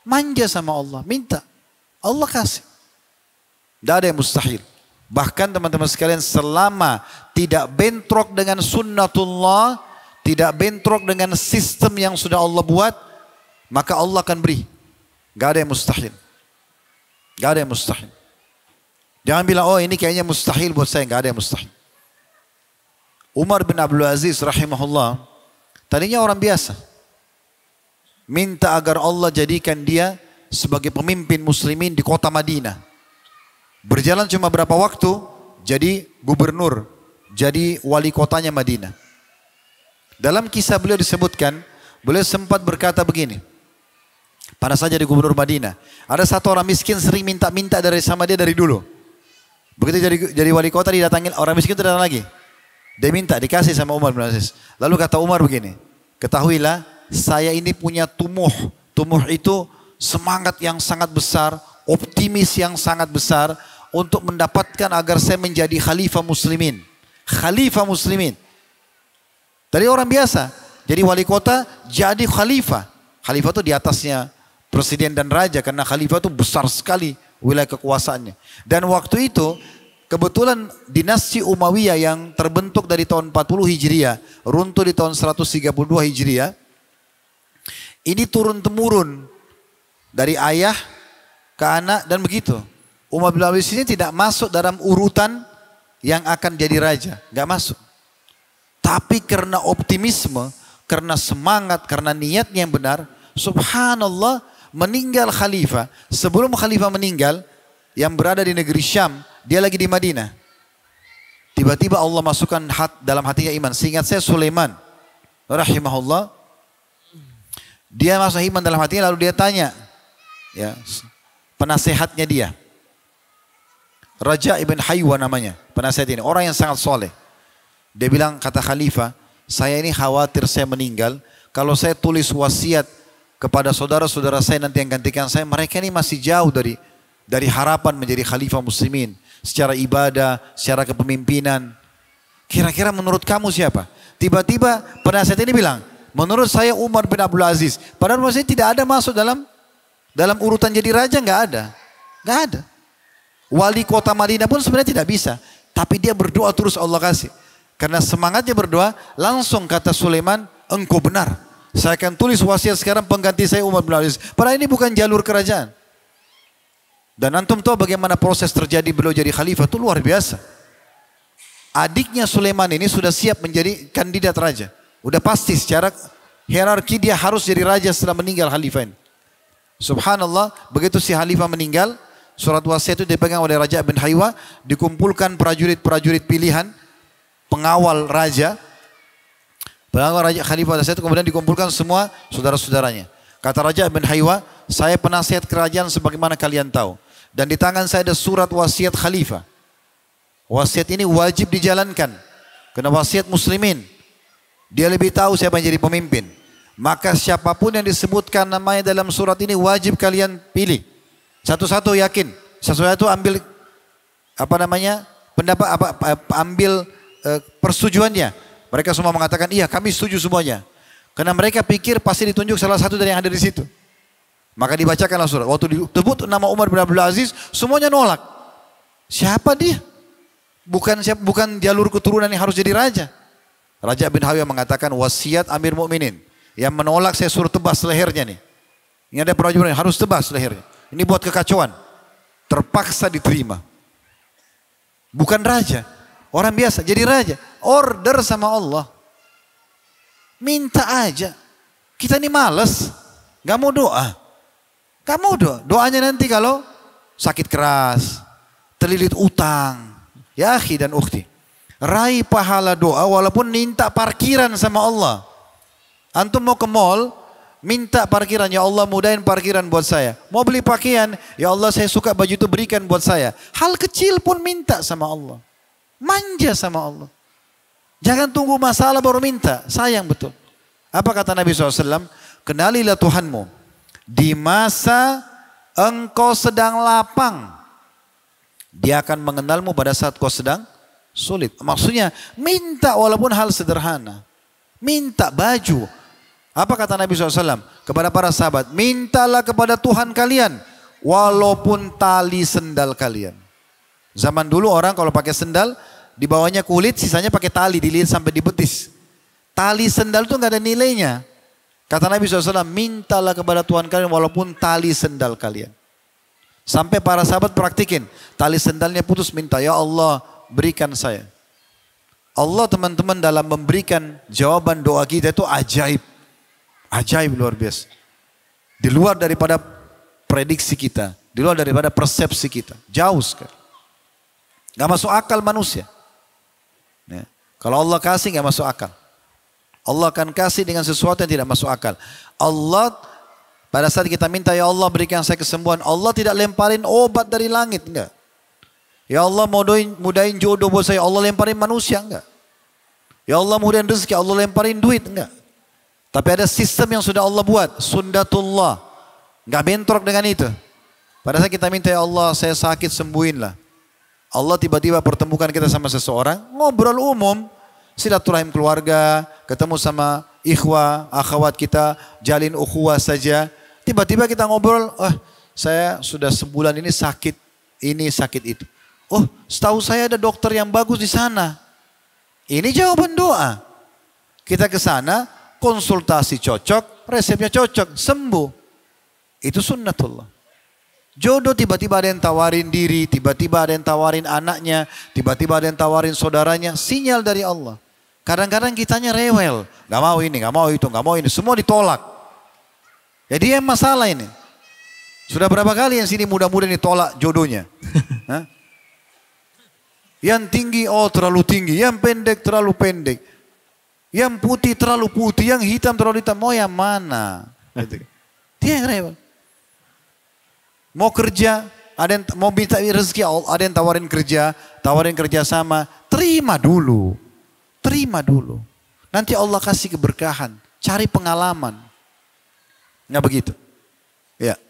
Manja sama Allah, minta. Allah kasih. Tidak ada yang mustahil. Bahkan teman-teman sekalian, selama tidak bentrok dengan sunnatullah, tidak bentrok dengan sistem yang sudah Allah buat, maka Allah akan beri. Gak ada yang mustahil. Gak ada yang mustahil. Jangan bilang, oh ini kayaknya mustahil buat saya. Gak ada yang mustahil. Umar bin Abdul Aziz rahimahullah, tadinya orang biasa. Minta agar Allah jadikan dia sebagai pemimpin muslimin di kota Madinah. Berjalan cuma berapa waktu, jadi gubernur, jadi wali kotanya Madinah. Dalam kisah beliau disebutkan, beliau sempat berkata begini, pada saat jadi gubernur Madinah, ada satu orang miskin sering minta-minta sama dia dari dulu. Begitu jadi wali kota didatangin, orang miskin itu datang lagi. Dia minta, dikasih sama Umar bin Aziz. Lalu kata Umar begini, ketahuilah saya ini punya tumuh. Tumuh itu semangat yang sangat besar, optimis yang sangat besar untuk mendapatkan agar saya menjadi khalifah muslimin. Khalifah muslimin. Dari orang biasa, jadi wali kota, jadi khalifah. Khalifah itu di atasnya presiden dan raja, karena khalifah itu besar sekali wilayah kekuasaannya. Dan waktu itu, kebetulan dinasti Umayyah yang terbentuk dari tahun 40 Hijriah, runtuh di tahun 132 Hijriah, ini turun-temurun dari ayah ke anak dan begitu. Umar bin Abdul Aziz ini tidak masuk dalam urutan yang akan jadi raja, nggak masuk. Tapi karena optimisme, karena semangat, karena niatnya yang benar, Subhanallah, meninggal khalifah. Sebelum khalifah meninggal, yang berada di negeri Syam, dia lagi di Madinah. Tiba-tiba Allah masukkan dalam hatinya iman. Seingat saya Sulaiman rahimahullah, dia masuk iman dalam hatinya, lalu dia tanya, ya, penasehatnya dia, Raja ibn Haywa namanya, penasehat ini, orang yang sangat soleh. Dia bilang, kata khalifah, saya ini khawatir saya meninggal, kalau saya tulis wasiat kepada saudara-saudara saya nanti yang gantikan saya, mereka ini masih jauh dari harapan menjadi khalifah muslimin. Secara ibadah, secara kepemimpinan. Kira-kira menurut kamu siapa? Tiba-tiba penasihat ini bilang, menurut saya Umar bin Abdul Aziz. Padahal maksudnya tidak ada masuk dalam urutan jadi raja, nggak ada. Nggak ada. Wali kota Madinah pun sebenarnya tidak bisa. Tapi dia berdoa terus Allah kasih. Karena semangatnya berdoa, langsung kata Sulaiman, engkau benar. Saya akan tulis wasiat sekarang pengganti saya Umar bin Abdul Aziz. Padahal ini bukan jalur kerajaan. Dan antum tahu bagaimana proses terjadi beliau jadi khalifah, itu luar biasa. Adiknya Sulaiman ini sudah siap menjadi kandidat raja. Udah pasti secara hierarki dia harus jadi raja setelah meninggal khalifah ini. Subhanallah, begitu si khalifah meninggal, surat wasiat itu dipegang oleh Raja bin Haywa, dikumpulkan prajurit-prajurit pilihan, pengawal raja. Pengawal raja khalifah itu kemudian dikumpulkan semua saudara-saudaranya. Kata Raja bin Haywa, saya penasihat kerajaan sebagaimana kalian tahu. Dan di tangan saya ada surat wasiat khalifah. Wasiat ini wajib dijalankan. Karena wasiat muslimin. Dia lebih tahu siapa yang jadi pemimpin. Maka siapapun yang disebutkan namanya dalam surat ini wajib kalian pilih. Satu-satu yakin. Satu-satu ambil ambil persetujuannya. Mereka semua mengatakan, iya kami setuju semuanya. Karena mereka pikir pasti ditunjuk salah satu dari yang ada di situ. Maka dibacakanlah surat. Waktu disebut nama Umar bin Abdul Aziz, semuanya nolak. Siapa dia? Bukan jalur keturunan yang harus jadi raja. Raja bin Haywa mengatakan wasiat Amir Mukminin. Yang menolak saya suruh tebas lehernya nih. Ini ada prajurit yang harus tebas lehernya. Ini buat kekacauan. Terpaksa diterima. Bukan raja. Orang biasa jadi raja. Order sama Allah. Minta aja. Kita ini malas. Gak mau doa. Gak mau doa. Doanya nanti kalau sakit keras. Terlilit utang. Ya akhi dan ukhti. Raih pahala doa walaupun minta parkiran sama Allah. Antum mau ke mall. Minta parkiran. Ya Allah mudahin parkiran buat saya. Mau beli pakaian. Ya Allah saya suka baju itu berikan buat saya. Hal kecil pun minta sama Allah. Manja sama Allah. Jangan tunggu masalah baru minta. Sayang betul. Apa kata Nabi SAW? Kenalilah Tuhanmu. Di masa engkau sedang lapang. Dia akan mengenalmu pada saat kau sedang sulit. Maksudnya minta walaupun hal sederhana. Minta baju. Apa kata Nabi SAW? Kepada para sahabat. Mintalah kepada Tuhan kalian. Walaupun tali sendal kalian. Zaman dulu orang kalau pakai sendal. Di bawahnya kulit, sisanya pakai tali, dilihat sampai di betis. Tali sendal itu nggak ada nilainya. Kata Nabi SAW, mintalah kepada Tuhan kalian walaupun tali sendal kalian. Sampai para sahabat praktikin. Tali sendalnya putus, minta, ya Allah berikan saya. Allah teman-teman dalam memberikan jawaban doa kita itu ajaib. Ajaib luar biasa. Di luar daripada prediksi kita. Di luar daripada persepsi kita. Jauh sekali. Gak masuk akal manusia. Ya. Kalau Allah kasih gak masuk akal. Allah akan kasih dengan sesuatu yang tidak masuk akal. Allah pada saat kita minta ya Allah berikan saya kesembuhan. Allah tidak lemparin obat dari langit. Enggak. Ya Allah mudahin jodoh buat saya. Allah lemparin manusia. Enggak. Ya Allah mudahin rezeki. Allah lemparin duit. Enggak. Tapi ada sistem yang sudah Allah buat. Sunnatullah. Enggak bentrok dengan itu. Pada saat kita minta ya Allah saya sakit sembuhinlah. Allah tiba-tiba pertemukan kita sama seseorang, ngobrol umum, silaturahim keluarga, ketemu sama ikhwah, akhwat kita, jalin ukhuwah saja. Tiba-tiba kita ngobrol, saya sudah sebulan ini sakit itu. Oh, setahu saya ada dokter yang bagus di sana. Ini jawaban doa. Kita ke sana, konsultasi cocok, resepnya cocok, sembuh. Itu sunnatullah. Jodoh tiba-tiba ada yang tawarin diri, tiba-tiba ada yang tawarin anaknya, tiba-tiba ada yang tawarin saudaranya, sinyal dari Allah. Kadang-kadang kitanya rewel, gak mau ini, gak mau itu, gak mau ini, semua ditolak. Jadi yang masalah ini. Sudah berapa kali yang sini muda-muda ditolak jodohnya? Hah? Yang tinggi, oh terlalu tinggi. Yang pendek, terlalu pendek. Yang putih, terlalu putih. Yang hitam, terlalu hitam. Mau yang mana? Gitu. Dia yang repot. Mau kerja, ada yang mau minta rezeki, ada yang tawarin kerja sama. Terima dulu. Terima dulu. Nanti Allah kasih keberkahan. Cari pengalaman. Nggak begitu. Ya.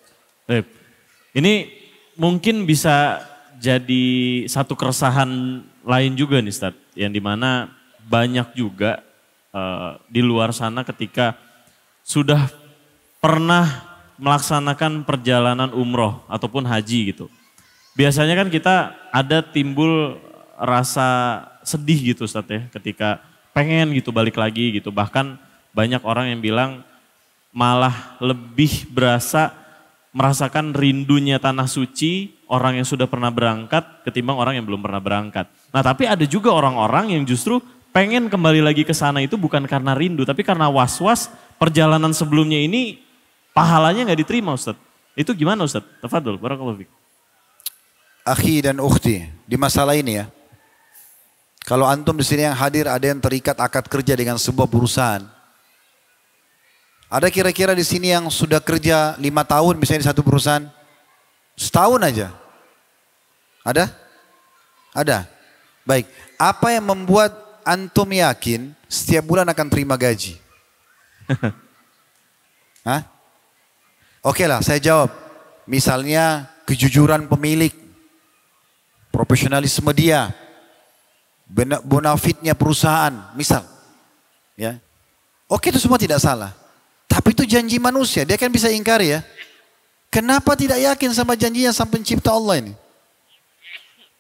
Ini mungkin bisa jadi satu keresahan lain juga nih Ustaz. Yang dimana banyak juga di luar sana ketika sudah pernah melaksanakan perjalanan umroh ataupun haji gitu. Biasanya kan kita ada timbul rasa sedih gitu Ustaz ya ketika pengen gitu balik lagi gitu. Bahkan banyak orang yang bilang malah lebih merasakan rindunya tanah suci orang yang sudah pernah berangkat ketimbang orang yang belum pernah berangkat. Nah tapi ada juga orang-orang yang justru pengen kembali lagi ke sana itu bukan karena rindu tapi karena was-was perjalanan sebelumnya ini pahalanya nggak diterima Ustaz. Itu gimana Ustaz? Tafadhol, barakallahu fiik. Akhi dan ukhti, di masalah ini ya. Kalau antum di sini yang hadir ada yang terikat akad kerja dengan sebuah perusahaan. Ada kira-kira di sini yang sudah kerja 5 tahun misalnya di satu perusahaan? Setahun aja. Ada? Ada. Baik. Apa yang membuat antum yakin setiap bulan akan terima gaji? Hah? Oke lah, saya jawab. Misalnya kejujuran pemilik, profesionalisme dia, bonafitnya perusahaan, misal. Ya. Oke, itu semua tidak salah. Tapi itu janji manusia, dia kan bisa ingkari ya. Kenapa tidak yakin sama janjinya sang pencipta Allah ini?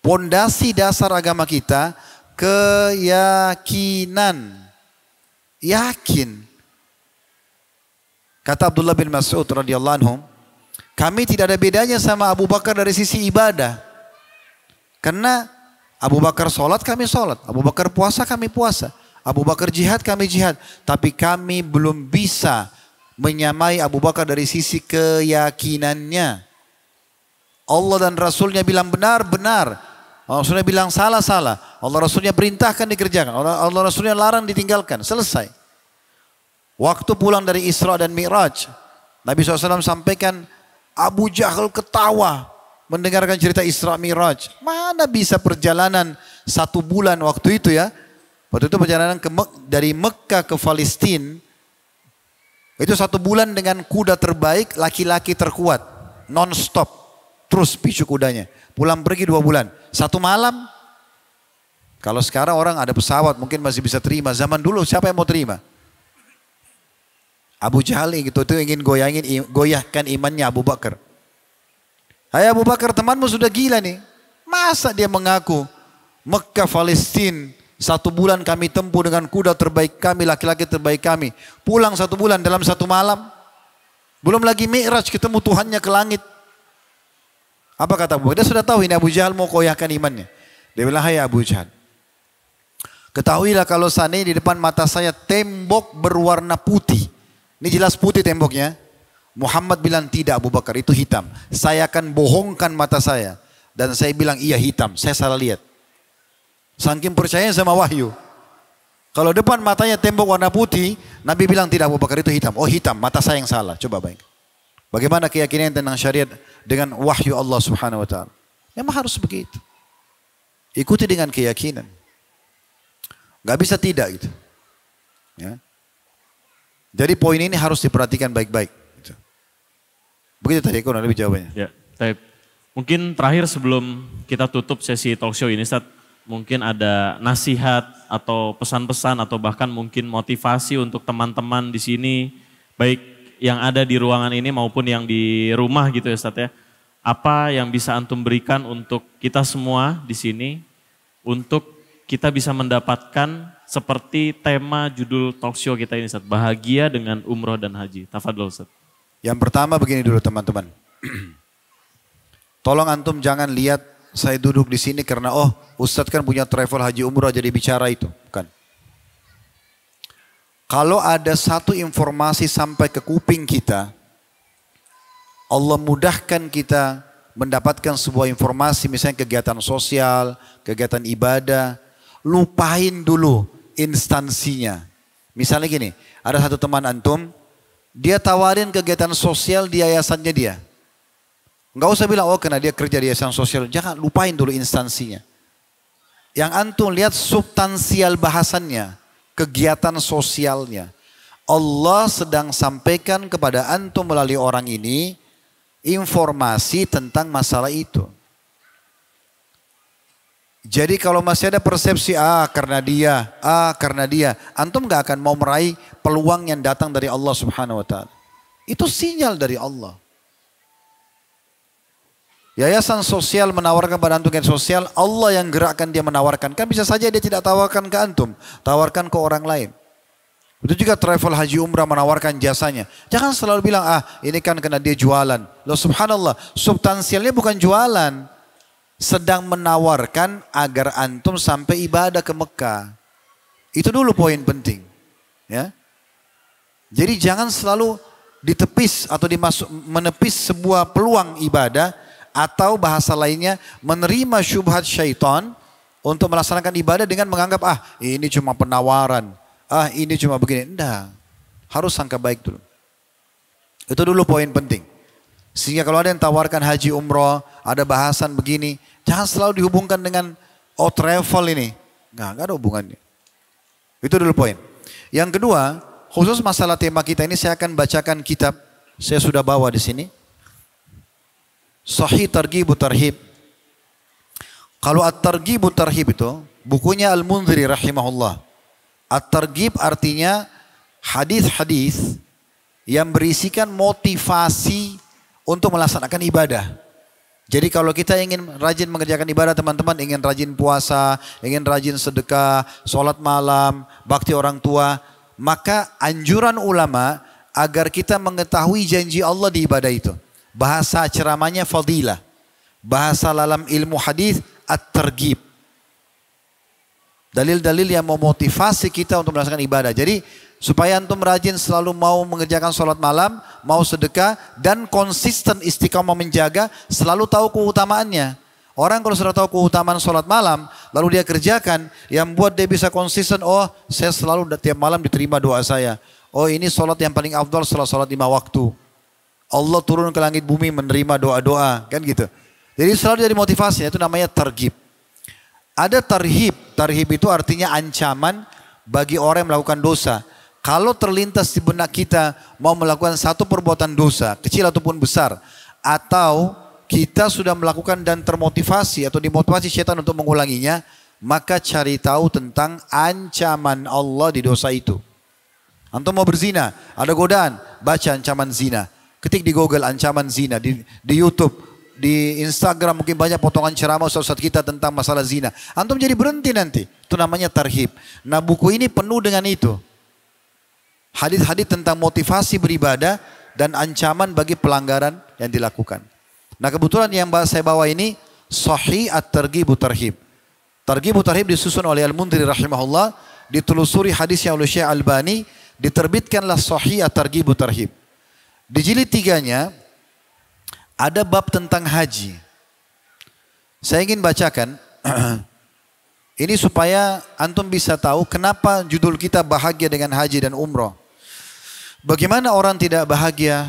Pondasi dasar agama kita, keyakinan. Yakin. Kata Abdullah bin Mas'ud radhiyallahu anhu, kami tidak ada bedanya sama Abu Bakar dari sisi ibadah. Karena Abu Bakar sholat, kami sholat. Abu Bakar puasa, kami puasa. Abu Bakar jihad, kami jihad. Tapi kami belum bisa menyamai Abu Bakar dari sisi keyakinannya. Allah dan Rasulnya bilang benar, benar. Rasulnya bilang salah, salah. Allah Rasulnya perintahkan dikerjakan. Allah Rasulnya larang ditinggalkan. Selesai. Waktu pulang dari Isra dan Mi'raj, Nabi SAW sampaikan Abu Jahal ketawa mendengarkan cerita Isra Mi'raj. Mana bisa perjalanan 1 bulan waktu itu ya. Waktu itu perjalanan dari Mekah ke Palestina. Itu 1 bulan dengan kuda terbaik, laki-laki terkuat. Non-stop. Terus picu kudanya. Pulang pergi 2 bulan. 1 malam. Kalau sekarang orang ada pesawat mungkin masih bisa terima. Zaman dulu siapa yang mau terima? Abu Jahal itu ingin goyahkan imannya Abu Bakar. Hai Abu Bakar, temanmu sudah gila nih. Masa dia mengaku Mekah Palestina 1 bulan kami tempuh dengan kuda terbaik kami, laki-laki terbaik kami. Pulang 1 bulan dalam 1 malam. Belum lagi Mi'raj ketemu Tuhannya ke langit. Apa kata Abu Bakar? Dia sudah tahu ini Abu Jahal mau goyahkan imannya. Dia bilang, hai Abu Jahal, ketahuilah kalau seandainya di depan mata saya tembok berwarna putih. Ini jelas putih temboknya. Muhammad bilang tidak Abu Bakar, itu hitam. Saya akan bohongkan mata saya. Dan saya bilang iya hitam, saya salah lihat. Saking percaya sama wahyu. Kalau depan matanya tembok warna putih, Nabi bilang tidak Abu Bakar, itu hitam. Oh hitam, mata saya yang salah. Coba bayangkan. Bagaimana keyakinan tentang syariat dengan wahyu Allah Subhanahu wa taala? Memang harus begitu. Ikuti dengan keyakinan. Gak bisa tidak gitu. Ya. Jadi poin ini harus diperhatikan baik-baik. Begitu tadi kurang lebih jawabannya. Ya, baik. Mungkin terakhir sebelum kita tutup sesi talk show ini, Ustaz, mungkin ada nasihat atau pesan-pesan atau bahkan mungkin motivasi untuk teman-teman di sini, baik yang ada di ruangan ini maupun yang di rumah gitu ya Ustaz ya. Apa yang bisa antum berikan untuk kita semua di sini untuk kita bisa mendapatkan seperti tema judul talk show kita ini Ustaz, bahagia dengan umroh dan haji. Tafadhol Ustaz. Yang pertama begini dulu teman-teman. Tolong antum jangan lihat saya duduk di sini karena oh Ustadz kan punya travel haji umroh jadi bicara itu. Bukan. Kalau ada satu informasi sampai ke kuping kita Allah mudahkan kita mendapatkan sebuah informasi, misalnya kegiatan sosial, kegiatan ibadah, lupain dulu instansinya. Misalnya gini, ada satu teman antum, dia tawarin kegiatan sosial di yayasannya dia. Enggak usah bilang, oh karena dia kerja di yayasan sosial. Jangan, lupain dulu instansinya. Yang antum lihat substansial bahasannya, kegiatan sosialnya. Allah sedang sampaikan kepada antum melalui orang ini informasi tentang masalah itu. Jadi kalau masih ada persepsi karena dia, antum gak akan mau meraih peluang yang datang dari Allah Subhanahu wa taala. Itu sinyal dari Allah. Yayasan sosial menawarkan pada antum kegiatan sosial, Allah yang gerakkan dia menawarkan. Kan bisa saja dia tidak tawarkan ke antum, tawarkan ke orang lain. Itu juga travel haji umrah menawarkan jasanya. Jangan selalu bilang, ini kan karena dia jualan. Loh subhanallah, substansialnya bukan jualan. Sedang menawarkan agar antum sampai ibadah ke Mekah. Itu dulu poin penting. Ya. Jadi jangan selalu ditepis atau menepis sebuah peluang ibadah. Atau bahasa lainnya menerima syubhat syaitan untuk melaksanakan ibadah dengan menganggap, ini cuma penawaran. Ini cuma begini. Enggak. Harus sangka baik dulu. Itu dulu poin penting. Sehingga kalau ada yang tawarkan haji umroh, ada bahasan begini, jangan selalu dihubungkan dengan travel ini. Enggak ada hubungannya. Itu dulu poin. Yang kedua, khusus masalah tema kita ini saya akan bacakan kitab. Saya sudah bawa di sini. Sahih Targhib Tarhib. Kalau At-Targhib Tarhib itu bukunya Al-Munziri rahimahullah. At-Targhib artinya hadis-hadis yang berisikan motivasi untuk melaksanakan ibadah. Jadi kalau kita ingin rajin mengerjakan ibadah teman-teman, ingin rajin puasa, ingin rajin sedekah, sholat malam, bakti orang tua, maka anjuran ulama agar kita mengetahui janji Allah di ibadah itu. Bahasa ceramahnya fadilah. Bahasa dalam ilmu hadis at-targhib. Dalil-dalil yang memotivasi kita untuk melaksanakan ibadah. Jadi supaya antum rajin selalu mau mengerjakan sholat malam, mau sedekah, dan konsisten istiqamah menjaga, selalu tahu keutamaannya. Orang kalau sudah tahu keutamaan sholat malam, lalu dia kerjakan, yang buat dia bisa konsisten, saya selalu tiap malam diterima doa saya. Ini sholat yang paling afdal setelah sholat 5 waktu. Allah turun ke langit bumi menerima doa-doa, kan gitu. Jadi selalu jadi motivasi, itu namanya targhib. Ada tarhib, tarhib itu artinya ancaman bagi orang yang melakukan dosa. Kalau terlintas di benak kita mau melakukan satu perbuatan dosa, kecil ataupun besar, atau kita sudah melakukan dan termotivasi atau dimotivasi syaitan untuk mengulanginya, maka cari tahu tentang ancaman Allah di dosa itu. Antum mau berzina, ada godaan, baca ancaman zina. Ketik di Google ancaman zina, di YouTube. Di Instagram mungkin banyak potongan ceramah ustaz kita tentang masalah zina. Antum jadi berhenti nanti. Itu namanya tarhib. Nah buku ini penuh dengan itu. Hadis-hadis tentang motivasi beribadah dan ancaman bagi pelanggaran yang dilakukan. Nah kebetulan yang saya bawa ini Sahih At-Targhib Tarhib. Targhib Tarhib disusun oleh Al-Munziri rahimahullah. Ditelusuri hadisnya oleh Syekh Albani. Diterbitkanlah Sahih At-Targhib Tarhib. Di jilid 3-nya ada bab tentang haji. Saya ingin bacakan. Ini supaya antum bisa tahu kenapa judul kita bahagia dengan haji dan umroh. Bagaimana orang tidak bahagia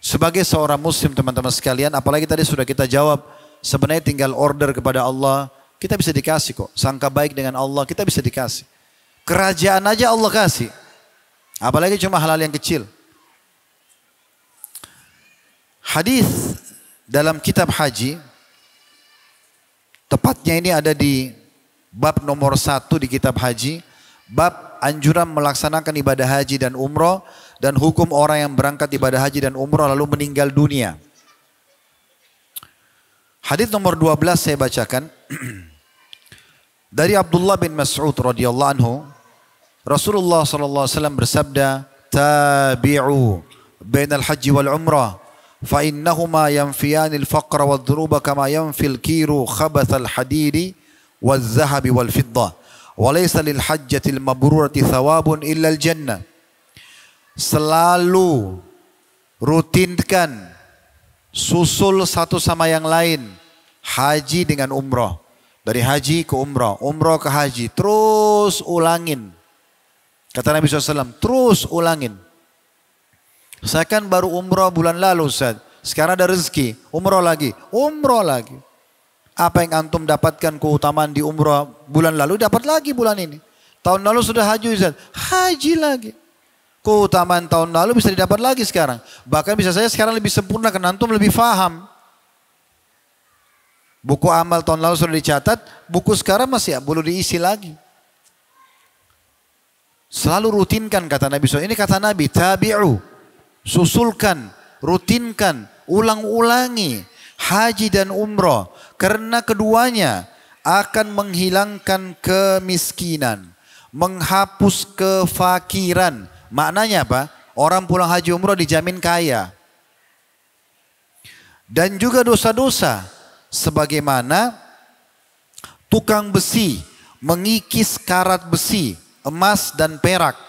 sebagai seorang muslim teman-teman sekalian. Apalagi tadi sudah kita jawab. Sebenarnya tinggal order kepada Allah. Kita bisa dikasih kok. Sangka baik dengan Allah kita bisa dikasih. Kerajaan aja Allah kasih. Apalagi cuma hal-hal yang kecil. Hadis dalam kitab haji, tepatnya ini ada di bab nomor 1 di kitab haji, bab anjuran melaksanakan ibadah haji dan umroh, dan hukum orang yang berangkat ibadah haji dan umroh lalu meninggal dunia. Hadis nomor 12 saya bacakan. Dari Abdullah bin Mas'ud radhiyallahu anhu, Rasulullah sallallahu alaihi wasallam bersabda, "Tabi'u bainal haji wal umrah." فإنهما ينفيان الفقر والذنوب كما ينفي الكير خبث الحديد والذهب والفضة وليس للحجة المبرورة ثواب إلا الجنة. Selalu rutinkan susul satu sama yang lain. Haji dengan umroh. Dari haji ke umroh, umroh ke haji. Terus ulangin. Kata Nabi SAW, terus ulangin. Saya kan baru umroh bulan lalu Ustaz. Sekarang ada rezeki, umroh lagi, umroh lagi. Apa yang antum dapatkan keutamaan di umroh bulan lalu, dapat lagi bulan ini. Tahun lalu sudah haji Ustaz, haji lagi. Keutamaan tahun lalu bisa didapat lagi sekarang. Bahkan bisa saya sekarang lebih sempurna karena antum lebih faham. Buku amal tahun lalu sudah dicatat, buku sekarang masih belum diisi lagi. Selalu rutinkan kata Nabi SAW. Ini kata Nabi, tabi'u, susulkan, rutinkan, ulang-ulangi haji dan umroh. Karena keduanya akan menghilangkan kemiskinan, menghapus kefakiran. Maknanya apa? Orang pulang haji umroh dijamin kaya. Dan juga dosa-dosa. Sebagaimana tukang besi mengikis karat besi, emas dan perak.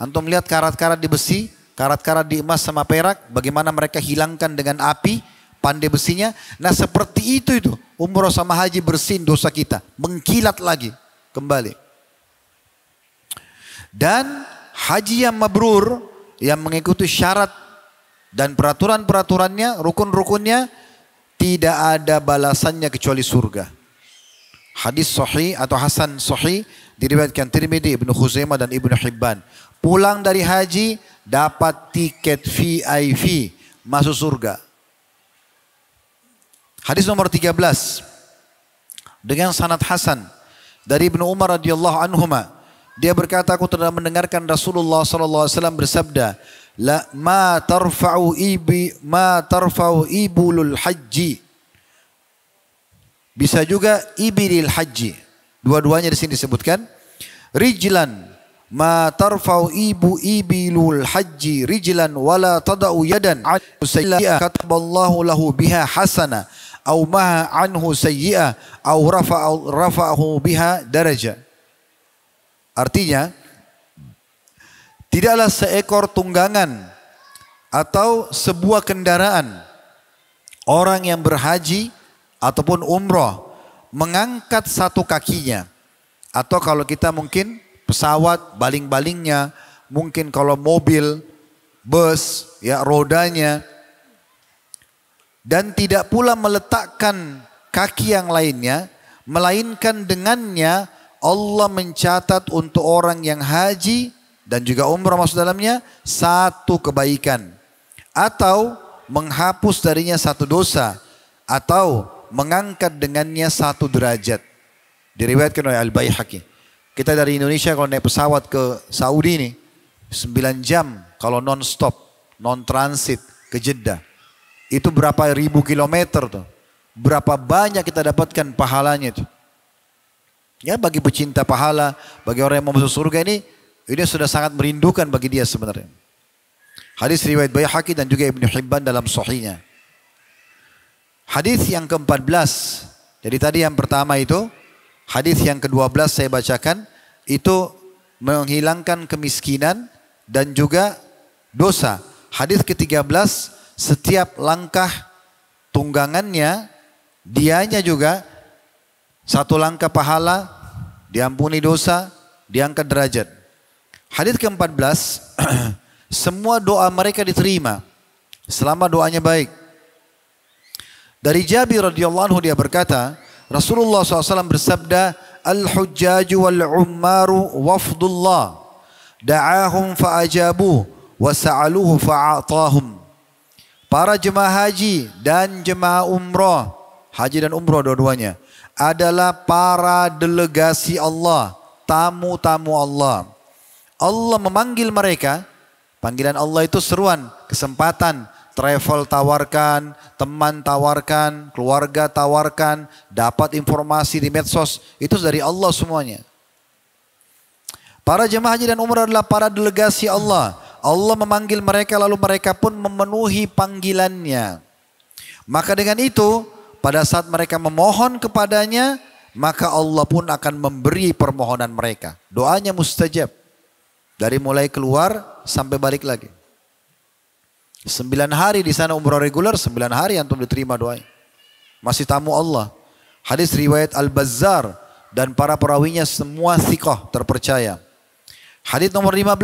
Antum lihat karat-karat di besi, karat-karat di emas sama perak, bagaimana mereka hilangkan dengan api, pandai besinya. Nah seperti itu umroh sama haji bersihin dosa kita, mengkilat lagi kembali. Dan haji yang mabrur, yang mengikuti syarat dan peraturan-peraturannya, rukun-rukunnya, tidak ada balasannya kecuali surga. Hadis sahih atau hasan sahih diriwayatkan Tirmidzi, Ibnu Khuzaimah dan Ibnu Hibban. Pulang dari haji dapat tiket VIP masuk surga. Hadis nomor 13 dengan sanad hasan dari Ibnu Umar radhiyallahu anhuma. Dia berkata, aku telah mendengarkan Rasulullah sallallahu alaihi wasallam bersabda, la ma tarfa'u ibulul haji. Bisa juga ibilil haji. Dua-duanya di sini disebutkan. Rijlan ma tarfa'u ibilul haji rijlan wala tada'u yadan sayyi'ah kataballahu lahu biha hasana au maha anhu sayyi'ah au rafa'ahu biha daraja. Artinya, tidaklah seekor tunggangan atau sebuah kendaraan orang yang berhaji ataupun umroh mengangkat satu kakinya. Atau kalau kita mungkin pesawat baling-balingnya, mungkin kalau mobil, bus, ya rodanya. Dan tidak pula meletakkan kaki yang lainnya, melainkan dengannya Allah mencatat untuk orang yang haji dan juga umrah masuk dalamnya satu kebaikan. Atau menghapus darinya satu dosa. Atau mengangkat dengannya satu derajat. Diriwayatkan oleh Al-Baihaqi. Kita dari Indonesia kalau naik pesawat ke Saudi ini 9 jam kalau non-stop, non-transit ke Jeddah. Itu berapa ribu kilometer tuh. Berapa banyak kita dapatkan pahalanya tuh. Ya bagi pecinta pahala, bagi orang yang mau masuk surga ini sudah sangat merindukan bagi dia sebenarnya. Hadis riwayat Baihaqi dan juga Ibnu Hibban dalam sahihnya. Hadis yang ke-14. Jadi tadi yang pertama itu, hadis yang ke-12 saya bacakan, itu menghilangkan kemiskinan dan juga dosa. Hadis ke-13, setiap langkah tunggangannya, dianya juga satu langkah pahala, diampuni dosa, diangkat derajat. Hadis ke-14, semua doa mereka diterima selama doanya baik. Dari Jabir radhiyallahu anhu dia berkata, Rasulullah SAW bersabda, Al-hujjaju wal-ummaru wafdullah, da'ahum fa'ajabuh, wa sa'aluhu fa'atahum. Para jemaah haji dan jemaah umrah, haji dan umrah dua-duanya, adalah para delegasi Allah, tamu-tamu Allah. Allah memanggil mereka, panggilan Allah itu seruan, kesempatan, travel tawarkan, teman tawarkan, keluarga tawarkan, dapat informasi di medsos, itu dari Allah semuanya. Para jemaah haji dan umrah adalah para delegasi Allah. Allah memanggil mereka lalu mereka pun memenuhi panggilannya. Maka dengan itu, pada saat mereka memohon kepadanya, maka Allah pun akan memberi permohonan mereka. Doanya mustajab. Dari mulai keluar sampai balik lagi. 9 hari di sana umrah reguler, 9 hari antum diterima doanya. Masih tamu Allah. Hadis riwayat Al-Bazzar dan para perawinya semua thiqah, terpercaya. Hadis nomor 15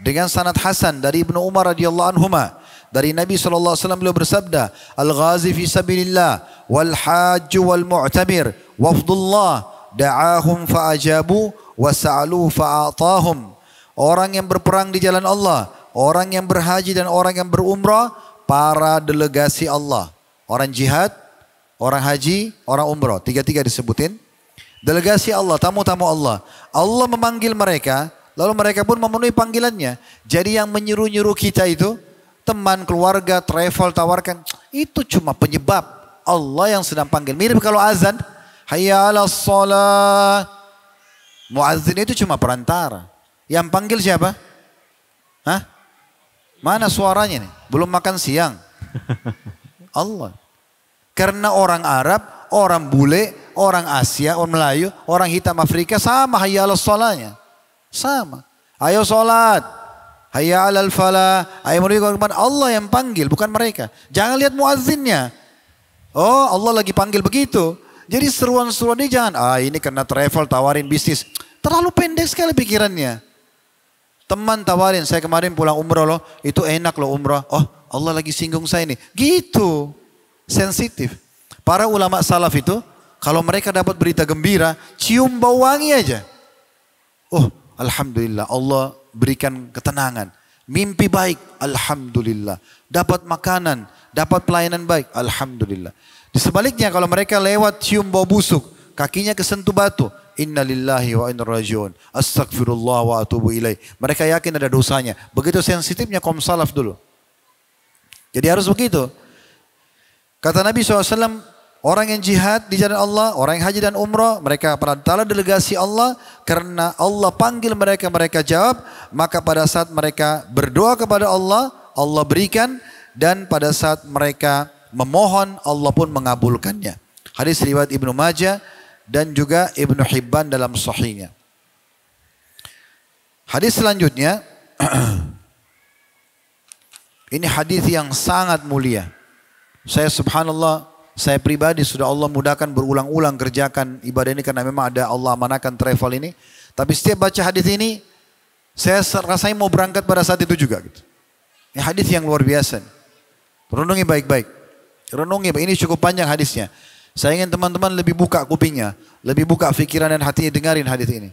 dengan sanad hasan dari Ibnu Umar radhiyallahu anhuma. Dari Nabi SAW beliau bersabda, Al-ghazi fi sabilillah wal hajj wal mu'tamir wafdullah da'ahum fa'ajabu wa sa'alu fa'atahum. Orang yang berperang di jalan Allah, orang yang berhaji dan orang yang berumrah, para delegasi Allah. Orang jihad, orang haji, orang umrah. Tiga-tiga disebutin. Delegasi Allah, tamu-tamu Allah. Allah memanggil mereka, lalu mereka pun memenuhi panggilannya. Jadi yang menyuruh-nyuruh kita itu, teman, keluarga, travel, tawarkan. Itu cuma penyebab. Allah yang sedang panggil. Mirip kalau azan. Hayya ala sholat. Muazzin itu cuma perantara. Yang panggil siapa? Hah? Mana suaranya nih? Belum makan siang. Allah. Karena orang Arab, orang bule, orang Asia, orang Melayu, orang hitam Afrika sama hayya ala sholatnya. Sama. Ayo sholat. Hayya alal falah. Ayo menuju kepada Allah yang panggil, bukan mereka. Jangan lihat muazzinnya. Oh, Allah lagi panggil begitu. Jadi seruan-seruan ini jangan, ini karena travel tawarin bisnis. Terlalu pendek sekali pikirannya. Teman tawarin, saya kemarin pulang umrah loh, itu enak loh umrah. Oh, Allah lagi singgung saya nih. Gitu. Sensitif. Para ulama salaf itu, kalau mereka dapat berita gembira, cium bau wangi aja. Oh, alhamdulillah Allah berikan ketenangan. Mimpi baik, alhamdulillah. Dapat makanan, dapat pelayanan baik, alhamdulillah. Di sebaliknya kalau mereka lewat cium bau busuk, kakinya kesentuh batu, innalillahi wa inna rajiun, astagfirullah wa atubu ilaih. Mereka yakin ada dosanya. Begitu sensitifnya kaum salaf dulu. Jadi harus begitu. Kata Nabi SAW, orang yang jihad di jalan Allah, orang yang haji dan umrah, mereka para delegasi Allah, karena Allah panggil mereka, mereka jawab, maka pada saat mereka berdoa kepada Allah, Allah berikan, dan pada saat mereka memohon, Allah pun mengabulkannya. Hadis riwayat Ibnu Majah dan juga Ibnu Hibban dalam sahihnya. Hadis selanjutnya, ini hadis yang sangat mulia. Saya subhanallah, saya pribadi sudah Allah mudahkan berulang-ulang kerjakan ibadah ini karena memang ada Allah amanahkan travel ini. Tapi setiap baca hadis ini, saya rasanya mau berangkat pada saat itu juga. Gitu. Ini hadis yang luar biasa. Renungi baik-baik. Renungi, ini cukup panjang hadisnya. Saya ingin teman-teman lebih buka kupingnya, lebih buka pikiran dan hatinya dengarin hadis ini.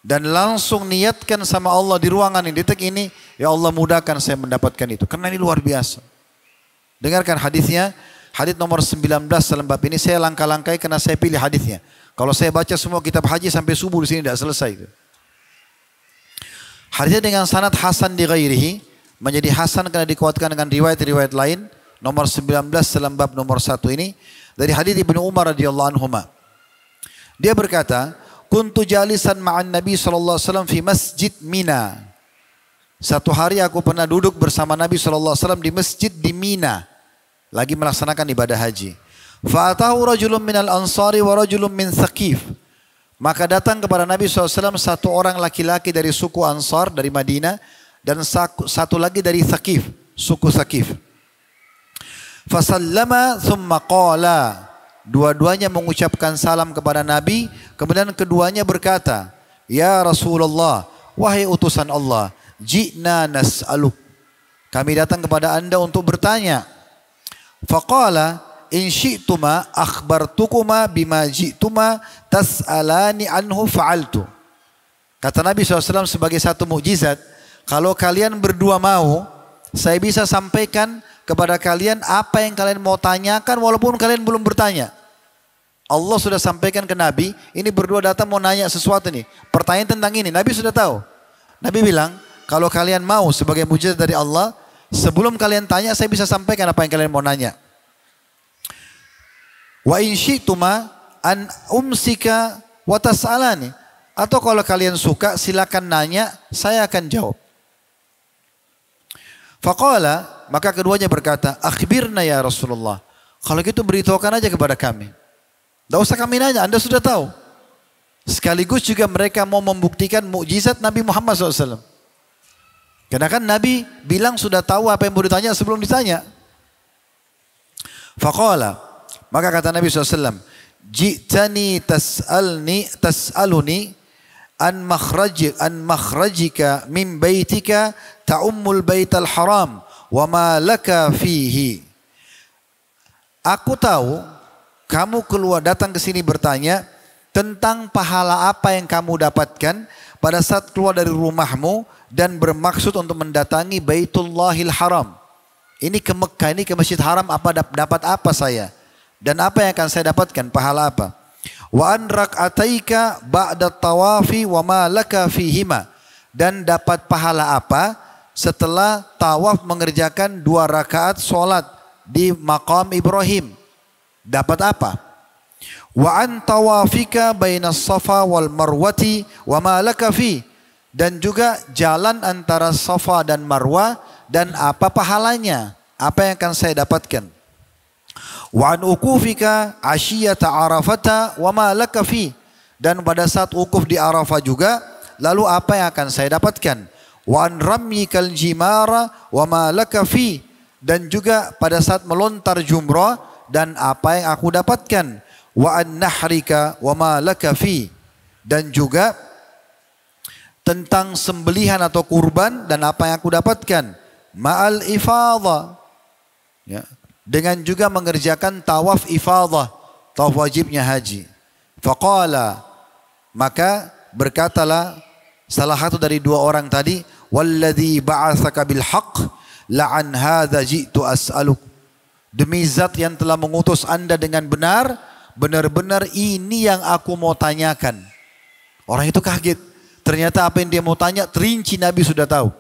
Dan langsung niatkan sama Allah di ruangan ini, detik ini, ya Allah mudahkan saya mendapatkan itu. Karena ini luar biasa. Dengarkan hadisnya. Hadis nomor 19 dalam bab ini saya langkah-langkai karena saya pilih hadisnya. Kalau saya baca semua kitab haji sampai subuh di sini tidak selesai. Hadisnya dengan sanad hasan di ghairihi, menjadi hasan karena dikuatkan dengan riwayat-riwayat lain. Nomor 19 dalam bab nomor 1 ini dari hadis Ibnu Umar radhiyallahu anhuma. Dia berkata, "Kuntu jalisan ma'an Nabi sallallahu alaihi wasallam fi Masjid Mina." Satu hari aku pernah duduk bersama Nabi sallallahu alaihi wasallam di masjid di Mina. Lagi melaksanakan ibadah haji. Fa'atahu rajulun minal ansari wa rajulun min Thaqif. Maka datang kepada Nabi SAW satu orang laki-laki dari suku Ansar dari Madinah dan satu lagi dari Thaqif, suku Thaqif. Fasallama thumma qala. Dua-duanya mengucapkan salam kepada Nabi, kemudian keduanya berkata, "Ya Rasulullah, wahai utusan Allah, ji'na nas'aluk. Kami datang kepada Anda untuk bertanya." Faqala in syi'tuma akhbartukuma bima ji'tuma tas'alani anhu fa'altu. Kata Nabi SAW sebagai satu mukjizat, kalau kalian berdua mau, saya bisa sampaikan kepada kalian apa yang kalian mau tanyakan walaupun kalian belum bertanya. Allah sudah sampaikan ke Nabi, ini berdua datang mau nanya sesuatu nih, pertanyaan tentang ini, Nabi sudah tahu. Nabi bilang, kalau kalian mau sebagai mukjizat dari Allah, sebelum kalian tanya, saya bisa sampaikan apa yang kalian mau nanya. Wa in syi'tuma an umsika wa tas'alani. Atau kalau kalian suka, silakan nanya, saya akan jawab. Faqala, maka keduanya berkata, akhbirna ya Rasulullah. Kalau gitu beritahukan aja kepada kami. Tidak usah kami nanya, Anda sudah tahu. Sekaligus juga mereka mau membuktikan mukjizat Nabi Muhammad SAW. Karena kan Nabi bilang sudah tahu apa yang mau ditanya sebelum ditanya. Faqala, maka kata Nabi SAW, Ji'tani tas'aluni an makhrajika min baitika ta'ummul baital haram wa ma laka fihi. Aku tahu kamu keluar datang ke sini bertanya tentang pahala apa yang kamu dapatkan pada saat keluar dari rumahmu dan bermaksud untuk mendatangi Baitullahil Haram. Ini ke Mekah, ini ke Masjid Haram, apa dapat apa saya? Dan apa yang akan saya dapatkan, pahala apa? Wa an rak'ataika ba'da tawafi wa ma laka fihima. Dan dapat pahala apa setelah tawaf mengerjakan 2 rakaat solat di maqam Ibrahim? Dapat apa? Wa an tawafika bainas safa wal marwati wa ma laka fi. Dan juga jalan antara Safa dan Marwah dan apa pahalanya? Apa yang akan saya dapatkan? Wa an ukufika ashiyata Arafata wa ma laka fi. Dan pada saat ukuf di Arafah juga, lalu apa yang akan saya dapatkan? Wa an ramyikal jimara wa ma laka fi. Dan juga pada saat melontar jumrah dan apa yang aku dapatkan? Wa an nahrika wa ma laka fi. Dan juga tentang sembelihan atau kurban dan apa yang aku dapatkan. Ma'al ifadha. Ya. Dengan juga mengerjakan tawaf ifadha. Tawaf wajibnya haji. Faqala. Maka berkatalah salah satu dari 2 orang tadi. Walladhi ba'athaka bilhaq. La'an hadha ji'tu as'aluk. Demi zat yang telah mengutus anda dengan benar. Benar-benar ini yang aku mau tanyakan. Orang itu kaget. Ternyata apa yang dia mau tanya terinci Nabi sudah tahu.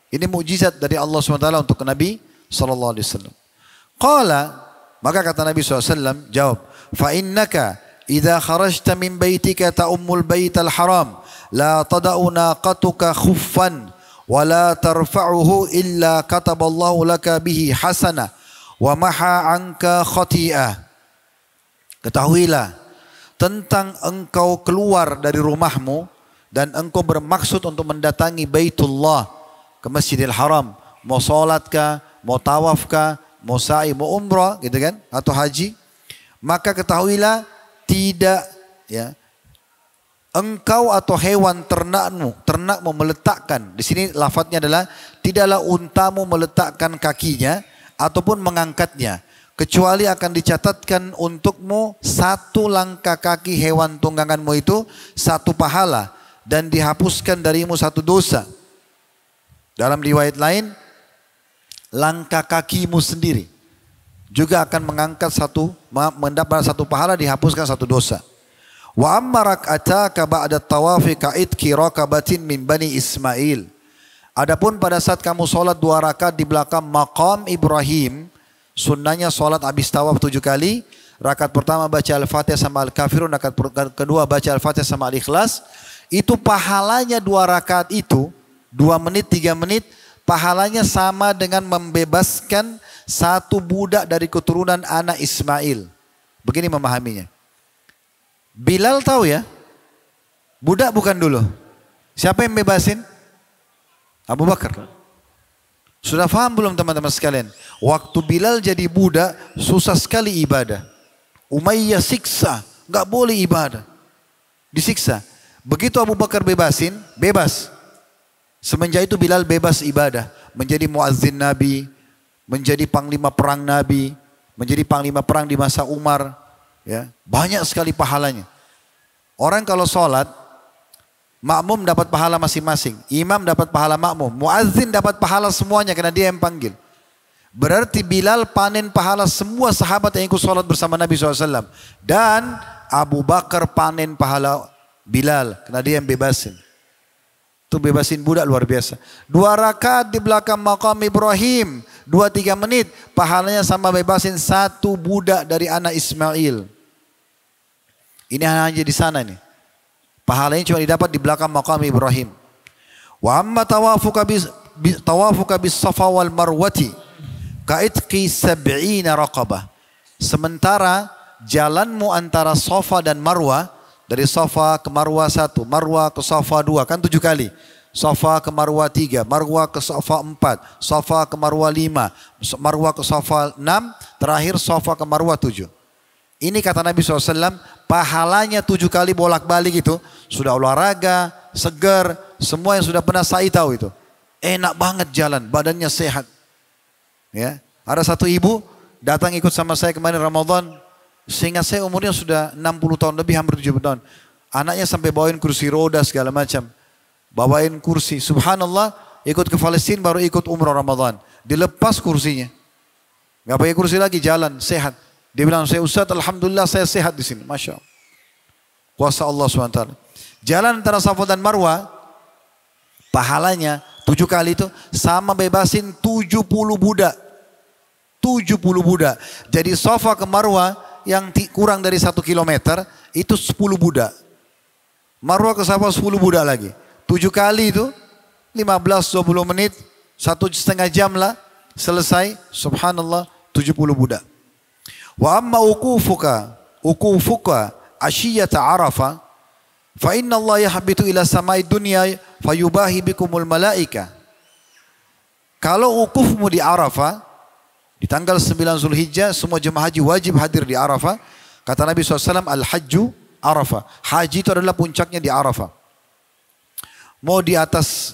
Ini mukjizat dari Allah SWT untuk Nabi SAW. Qala, maka kata Nabi SAW jawab, fa innaka idza kharajta min baitika ta'ummul baital haram la tada'u naqatuka khuffan wa la tarfa'uhu illa kataballahu laka bihi hasana wa maha anka khati'ah. Ketahuilah tentang engkau keluar dari rumahmu dan engkau bermaksud untuk mendatangi Baitullah ke Masjidil Haram, mau salat kah, mau tawaf kah, mau sa'i, mau umrah gitu kan, atau haji, maka ketahuilah tidak ya engkau atau hewan ternakmu meletakkan, di sini lafadznya adalah tidaklah untamu meletakkan kakinya ataupun mengangkatnya, kecuali akan dicatatkan untukmu 1 langkah kaki hewan tungganganmu itu 1 pahala. Dan dihapuskan darimu 1 dosa. Dalam riwayat lain, langkah kakimu sendiri juga akan mengangkat mendapat 1 pahala, dihapuskan 1 dosa. Wa amma rak'ataka ba'da tawafi ka'idki rakabatin min bani Ismail. Adapun pada saat kamu sholat 2 rakaat di belakang maqam Ibrahim, sunnahnya sholat habis tawaf 7 kali. Rakaat pertama baca Al-Fatihah sama Al-Kafirun, rakaat kedua baca Al-Fatihah sama Al-Ikhlas. Itu pahalanya 2 rakaat itu, 2 menit, 3 menit, pahalanya sama dengan membebaskan 1 budak dari keturunan anak Ismail. Begini memahaminya. Bilal tahu ya, budak bukan dulu. Siapa yang bebasin? Abu Bakar. Sudah paham belum teman-teman sekalian? Waktu Bilal jadi budak, susah sekali ibadah. Umayyah siksa, nggak boleh ibadah. Disiksa. Begitu Abu Bakar bebasin, bebas. Semenjak itu Bilal bebas ibadah. Menjadi muazzin Nabi, menjadi panglima perang Nabi, menjadi panglima perang di masa Umar. Ya, banyak sekali pahalanya. Orang kalau sholat, makmum dapat pahala masing-masing. Imam dapat pahala makmum. Muazzin dapat pahala semuanya karena dia yang panggil. Berarti Bilal panen pahala semua sahabat yang ikut sholat bersama Nabi SAW. Dan Abu Bakar panen pahala Bilal, karena dia yang bebasin. Itu bebasin budak luar biasa. 2 rakaat di belakang maqam Ibrahim, 2-3 menit, pahalanya sama bebasin 1 budak dari anak Ismail. Ini hanya di sana nih. Pahalanya cuma didapat di belakang maqam Ibrahim. Wa amma tawafuka bis Safa wal Marwati ka'itqi 70 raqabah. Sementara jalanmu antara Safa dan Marwah, dari Safa ke Marwah 1, Marwah ke Safa 2, kan 7 kali. Safa ke Marwah 3, Marwah ke Safa 4, Safa ke Marwah 5, Marwah ke Safa 6, terakhir Safa ke Marwah 7. Ini kata Nabi SAW, pahalanya 7 kali bolak-balik itu, sudah olahraga, segar, semua yang sudah pernah sa'i tahu itu. Enak banget jalan, badannya sehat. Ya, ada satu ibu datang ikut sama saya kemarin Ramadan, sehingga saya umurnya sudah 60 tahun lebih, hampir 70 tahun. Anaknya sampai bawain kursi roda segala macam. Bawain kursi, subhanallah, ikut ke Palestina baru ikut umrah Ramadan. Dilepas kursinya. Gak pakai kursi lagi, jalan, sehat. Dia bilang, saya Ustaz, alhamdulillah saya sehat di sini. Masya Allah. Kuasa Allah SWT. Jalan antara Safa dan Marwah, pahalanya 7 kali itu sama bebasin 70 budak. 70 budak. Jadi Safa ke Marwah yang kurang dari 1 kilometer itu 10 budak. Marwah ke Safa 10 budak lagi. 7 kali itu 15-20 menit, 1,5 jam lah selesai. Subhanallah 70 budak. Wa amma ukufuka ashiyata Arafah fa inna Allah yahbitu ila samai dunya fayubahi bikumul malaika. Kalau ukufmu di Arafah di tanggal 9 Zulhijjah, semua jemaah haji wajib hadir di Arafah. Kata Nabi SAW, al-hajju Arafah. Haji itu adalah puncaknya di Arafah. Mau di atas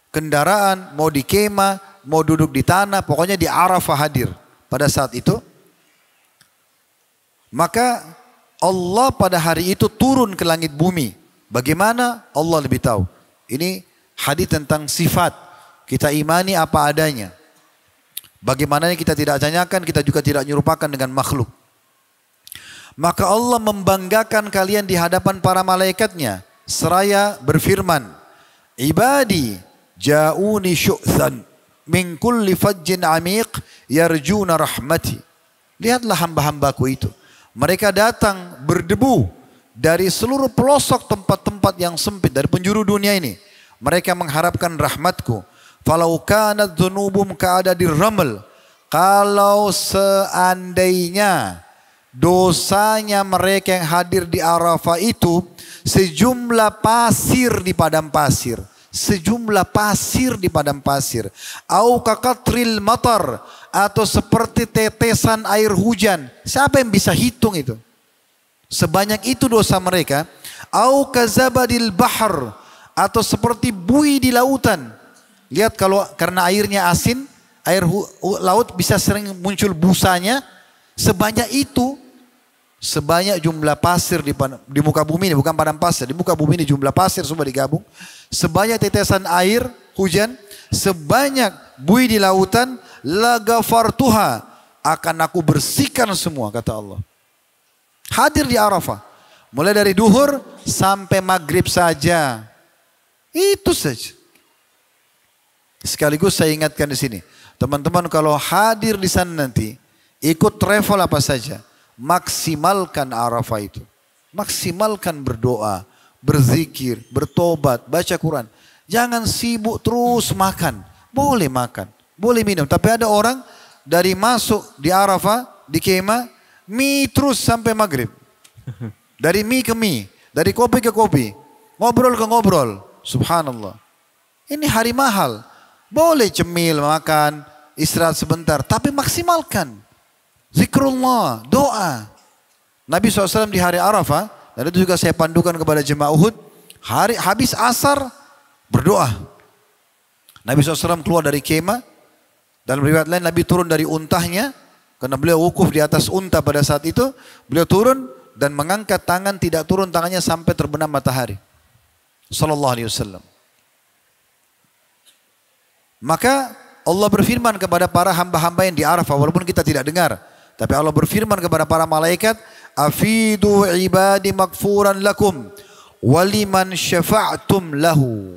kendaraan, mau di kemah, mau duduk di tanah, pokoknya di Arafah hadir pada saat itu. Maka Allah pada hari itu turun ke langit bumi. Bagaimana? Allah lebih tahu. Ini hadis tentang sifat. Kita imani apa adanya. Bagaimana kita tidak tanyakan, kita juga tidak nyerupakan dengan makhluk. Maka Allah membanggakan kalian di hadapan para malaikatnya. Seraya berfirman, Ibadi ja'uni syu'than min kulli fajjin amiq yarjuna rahmati. Lihatlah hamba-hambaku itu. Mereka datang berdebu dari seluruh pelosok tempat-tempat yang sempit dari penjuru dunia ini. Mereka mengharapkan rahmatku. Falau kanat dzunubum ka'adadir raml. Kalau seandainya dosanya mereka yang hadir di Arafah itu sejumlah pasir di padang pasir. Sejumlah pasir di padang pasir. Au kaqatril matar. Atau seperti tetesan air hujan. Siapa yang bisa hitung itu? Sebanyak itu dosa mereka. Au kazabadil bahar. Atau seperti buih di lautan. Lihat kalau karena airnya asin, air laut bisa sering muncul busanya. Sebanyak itu, sebanyak jumlah pasir di muka bumi ini, bukan padang pasir, di muka bumi ini jumlah pasir semua digabung. Sebanyak tetesan air hujan, sebanyak buih di lautan, lagafartuha, akan aku bersihkan semua, kata Allah. Hadir di Arafah, mulai dari duhur sampai maghrib saja. Itu saja. Sekaligus saya ingatkan di sini, teman-teman kalau hadir di sana nanti, ikut travel apa saja, maksimalkan Arafah itu. Maksimalkan berdoa, berzikir, bertobat, baca Quran. Jangan sibuk terus makan. Boleh makan, boleh minum. Tapi ada orang dari masuk di Arafah, di kemah, mie terus sampai maghrib. Dari mie ke mie, dari kopi ke kopi, ngobrol ke ngobrol. Subhanallah. Ini hari mahal. Boleh cemil, makan, istirahat sebentar. Tapi maksimalkan. Zikrullah, doa. Nabi SAW di hari Arafah, dan itu juga saya pandukan kepada jemaah Uhud, habis asar berdoa. Nabi SAW keluar dari kemah, dalam riwayat lain Nabi turun dari untahnya, karena beliau wukuf di atas unta pada saat itu, beliau turun dan mengangkat tangan, tidak turun tangannya sampai terbenam matahari. Sallallahu alaihi wasallam. Maka Allah berfirman kepada para hamba-hamba yang di Arafah, walaupun kita tidak dengar, tapi Allah berfirman kepada para malaikat, afidu ibadi maghfuran lakum waliman syafa'tum lahu.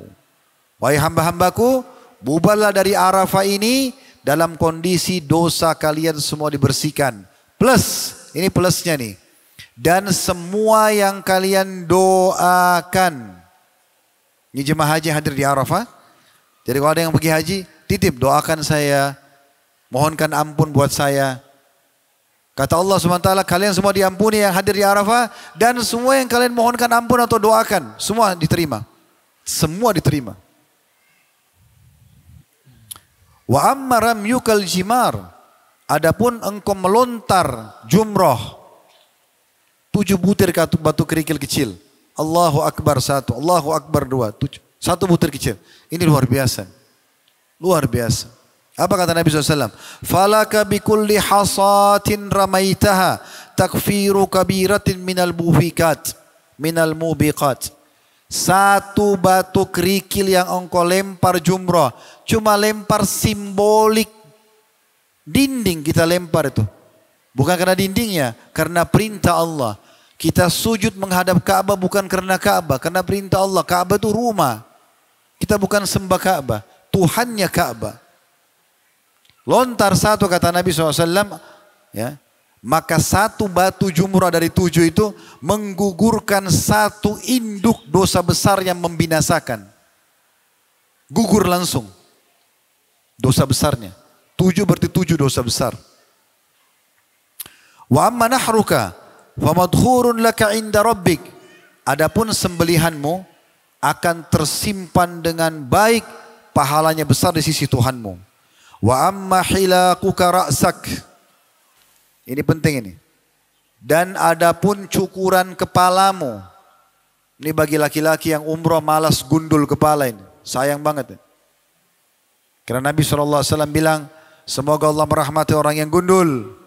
Wahai hamba-hambaku, bubarlah dari Arafah ini dalam kondisi dosa kalian semua dibersihkan. Plus, ini plusnya nih. Dan semua yang kalian doakan. Ini jemaah haji hadir di Arafah. Jadi kalau ada yang pergi haji, titip doakan saya, mohonkan ampun buat saya. Kata Allah SWT, kalian semua diampuni yang hadir di Arafah, dan semua yang kalian mohonkan ampun atau doakan, semua diterima. Semua diterima. Wa amma ramyukal jimar. Adapun engkau melontar jumroh 7 butir batu kerikil kecil. Allahu Akbar 1, Allahu Akbar 2, 1 butir kecil. Ini luar biasa. Luar biasa. Apa kata Nabi SAW? Falaka bikulli hasatin ramaitaha takfiru kabiratin minal mubiqat. Minal mubiqat. 1 batu kerikil yang engkau lempar jumrah. Cuma lempar simbolik. Dinding kita lempar itu. Bukan karena dindingnya. Karena perintah Allah. Kita sujud menghadap Ka'bah bukan karena Ka'bah. Karena perintah Allah. Ka'bah itu rumah. Kita bukan sembah Ka'bah. Tuhannya Ka'bah. Lontar 1 kata Nabi SAW. Ya, maka 1 batu jumrah dari 7 itu menggugurkan 1 induk dosa besar yang membinasakan. Gugur langsung. Dosa besarnya. 7 berarti 7 dosa besar. Wa amma nahruka famadkhurun laka inda rabbik. Adapun sembelihanmu akan tersimpan dengan baik, pahalanya besar di sisi Tuhanmu. Wa amma hilaquka ra'sak. Ini penting ini. Dan adapun cukuran kepalamu. Ini bagi laki-laki yang umrah malas gundul kepala ini. Sayang banget. Karena Nabi SAW bilang, semoga Allah merahmati orang yang gundul.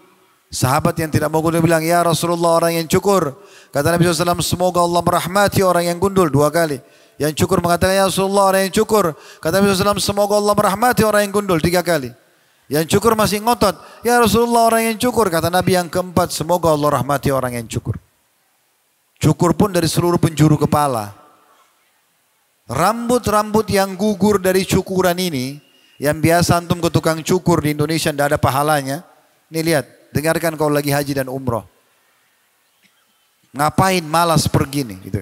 Sahabat yang tidak mau gundul bilang, ya Rasulullah orang yang cukur. Kata Nabi SAW, semoga Allah merahmati orang yang gundul 2 kali. Yang cukur mengatakan, ya Rasulullah orang yang cukur. Kata Nabi SAW, semoga Allah merahmati orang yang gundul 3 kali. Yang cukur masih ngotot. Ya Rasulullah orang yang cukur. Kata Nabi yang keempat, semoga Allah rahmati orang yang cukur. Cukur pun dari seluruh penjuru kepala. Rambut-rambut yang gugur dari cukuran ini, yang biasa antum ke tukang cukur di Indonesia tidak ada pahalanya. Ini lihat, dengarkan kalau lagi haji dan umroh. Ngapain malas pergi nih gitu.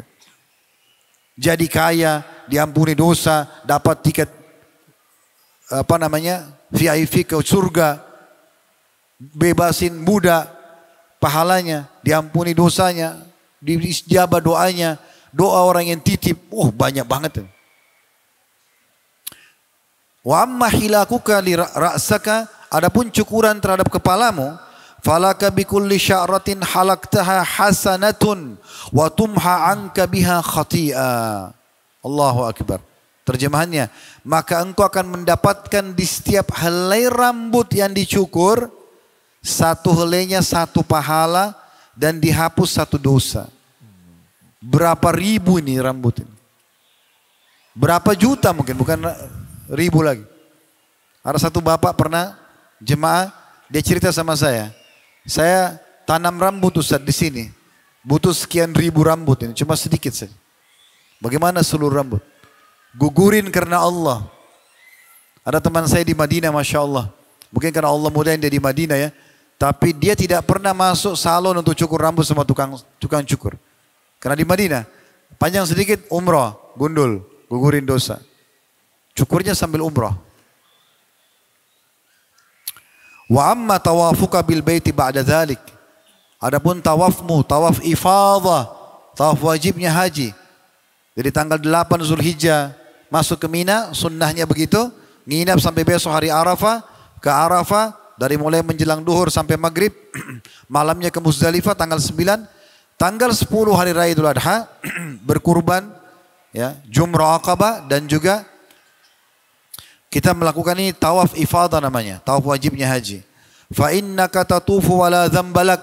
Jadi kaya, diampuni dosa, dapat tiket VIP ke surga, bebasin budak, pahalanya, diampuni dosanya, diijabah doanya, doa orang yang titip, banyak banget. Wa amma hilakuka li ra'saka, adapun cukuran terhadap kepalamu, falaka bikulli sya'ratin halaktaha hasanatun wa tumha anka biha khati'a. Allahu Akbar. Terjemahannya, maka engkau akan mendapatkan di setiap helai rambut yang dicukur, 1 helainya 1 pahala dan dihapus 1 dosa. Berapa ribu ini rambut ini? Berapa juta mungkin, bukan ribu lagi. Ada 1 bapak pernah jemaah, dia cerita sama saya tanam rambut Ustaz di sini, butuh sekian ribu rambut ini, cuma sedikit saja. Bagaimana seluruh rambut? Gugurin karena Allah. Ada teman saya di Madinah, Masya Allah. Mungkin karena Allah mudahin dia di Madinah ya. Tapi dia tidak pernah masuk salon untuk cukur rambut sama tukang cukur. Karena di Madinah, panjang sedikit umrah, gundul, gugurin dosa. Cukurnya sambil umrah. Wa amma tawafuka bil baiti ba'da dhalik. Adapun tawafmu, tawaf ifadah, tawaf wajibnya haji. Jadi tanggal 8 Zulhijjah masuk ke Mina, sunnahnya begitu. Nginap sampai besok hari Arafah, ke Arafah dari mulai menjelang duhur sampai maghrib. Malamnya ke Muzdalifah tanggal 9. Tanggal 10 hari Raya Idul Adha berkurban, ya, Jumrah Aqabah, dan juga kita melakukan ini tawaf ifadah namanya, tawaf wajibnya haji. Fa innaka tatufu wala dzambalak.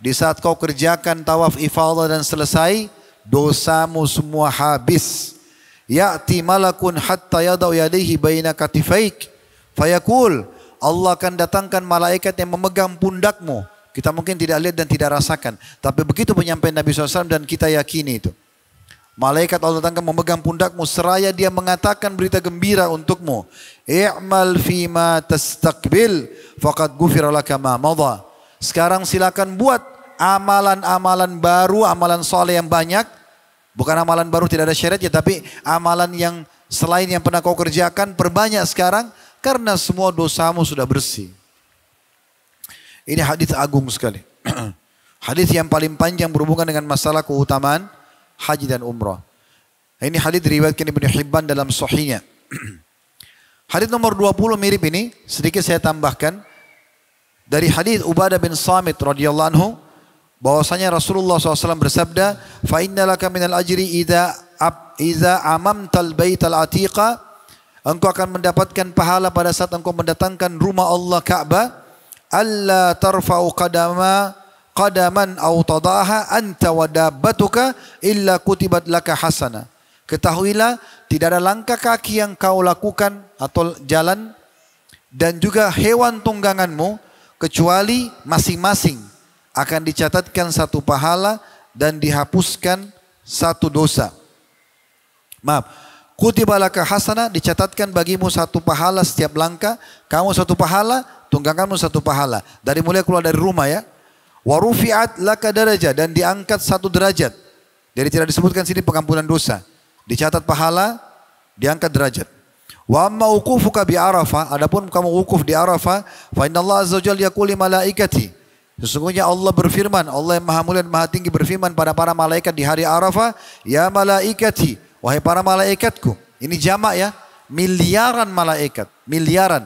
Di saat kau kerjakan tawaf ifadah dan selesai, dosamu semua habis. Ya'ti malakun hatta yadau yadayhi baina katifaik fayaqul, Allah akan datangkan malaikat yang memegang pundakmu. Kita mungkin tidak lihat dan tidak rasakan, tapi begitu penyampaian Nabi SAW dan kita yakini itu. Malaikat Allah datangkan memegang pundakmu seraya dia mengatakan berita gembira untukmu. I'mal fima tastaqbil faqad ghufira laka ma madha. Sekarang silakan buat amalan-amalan baru, amalan soleh yang banyak. Bukan amalan baru tidak ada syariatnya, tapi amalan yang selain yang pernah kau kerjakan perbanyak sekarang karena semua dosamu sudah bersih. Ini hadis agung sekali. Hadis yang paling panjang berhubungan dengan masalah keutamaan haji dan umrah. Ini hadis diriwayatkan Ibnu Hibban dalam sahihnya. Hadis nomor 20 mirip ini, sedikit saya tambahkan. Dari hadis Ubadah bin Samit radhiyallahu anhu, bahwasanya Rasulullah SAW bersabda, "Fa innalaka minal ajri idza amamtal baital atiqa." Engkau akan mendapatkan pahala pada saat engkau mendatangkan rumah Allah Ka'bah. "Alla tarfa'u qadaman aw tadaha anta wa dabbatuka illa kutibat laka hasana." Ketahuilah tidak ada langkah kaki yang kau lakukan atau jalan dan juga hewan tungganganmu kecuali masing-masing akan dicatatkan satu pahala dan dihapuskan satu dosa. Maaf, kutiba laka hasanah, dicatatkan bagimu satu pahala setiap langkah, kamu satu pahala, tungganganmu satu pahala. Dari mulai keluar dari rumah ya. Wa rufi'at laka darajah, dan diangkat satu derajat. Jadi tidak disebutkan sini pengampunan dosa. Dicatat pahala, diangkat derajat. Wa amma wuqufuka bi Arafah, adapun kamu wukuf di Arafah, fa inna Allah azza wajalla yaqulu li malaikati. Sesungguhnya Allah berfirman, Allah yang Maha Mulia dan Maha Tinggi berfirman pada para malaikat di hari Arafah, "Ya malaikati, wahai para malaikatku." Ini jamak ya, miliaran malaikat, miliaran.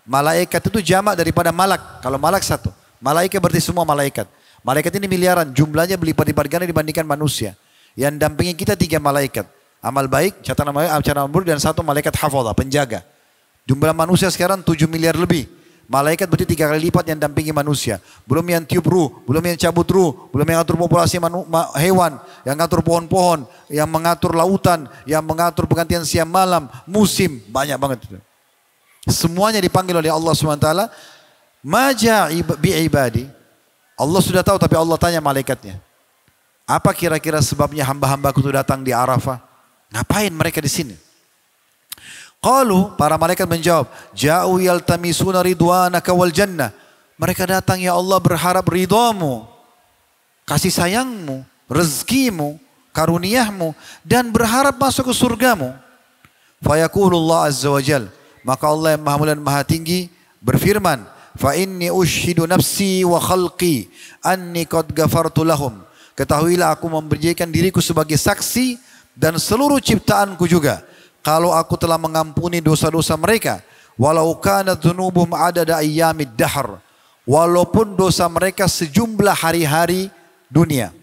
Malaikat itu jamak daripada malak. Kalau malak satu, malaikat berarti semua malaikat. Malaikat ini miliaran, jumlahnya berlipat-lipat ganda dibandingkan manusia. Yang dampingi kita 3 malaikat. Amal baik, catatan amal buruk, dan 1 malaikat hafadhah, penjaga. Jumlah manusia sekarang 7 miliar lebih. Malaikat berarti 3 kali lipat yang dampingi manusia. Belum yang tiup ruh, belum yang cabut ruh, belum yang ngatur populasi hewan, yang ngatur pohon-pohon, yang mengatur lautan, yang mengatur pergantian siang malam, musim, banyak banget itu. Semuanya dipanggil oleh Allah SWT. Maja bi'ibadi. Allah sudah tahu, tapi Allah tanya malaikatnya. Apa kira-kira sebabnya hamba-hambaku itu datang di Arafah? Ngapain mereka di sini? Qalu, para malaikat menjawab, ja'u yaltamisuna ridwanaka wal jannah. Mereka datang ya Allah berharap ridhamu, kasih sayangmu, rezekimu, karuniamu, dan berharap masuk ke surgamu. Fayaqulullah azza wa jal, maka Allah yang Maha Mulia dan Maha Tinggi berfirman, fa inni ushhidu nafsi wa khalqi anni qad ghafartu lahum. Ketahuilah aku memberikan diriku sebagai saksi dan seluruh ciptaanku juga, kalau aku telah mengampuni dosa-dosa mereka, walau kana dzunubuhum adada ayyamid dahr, walaupun dosa mereka sejumlah hari-hari dunia.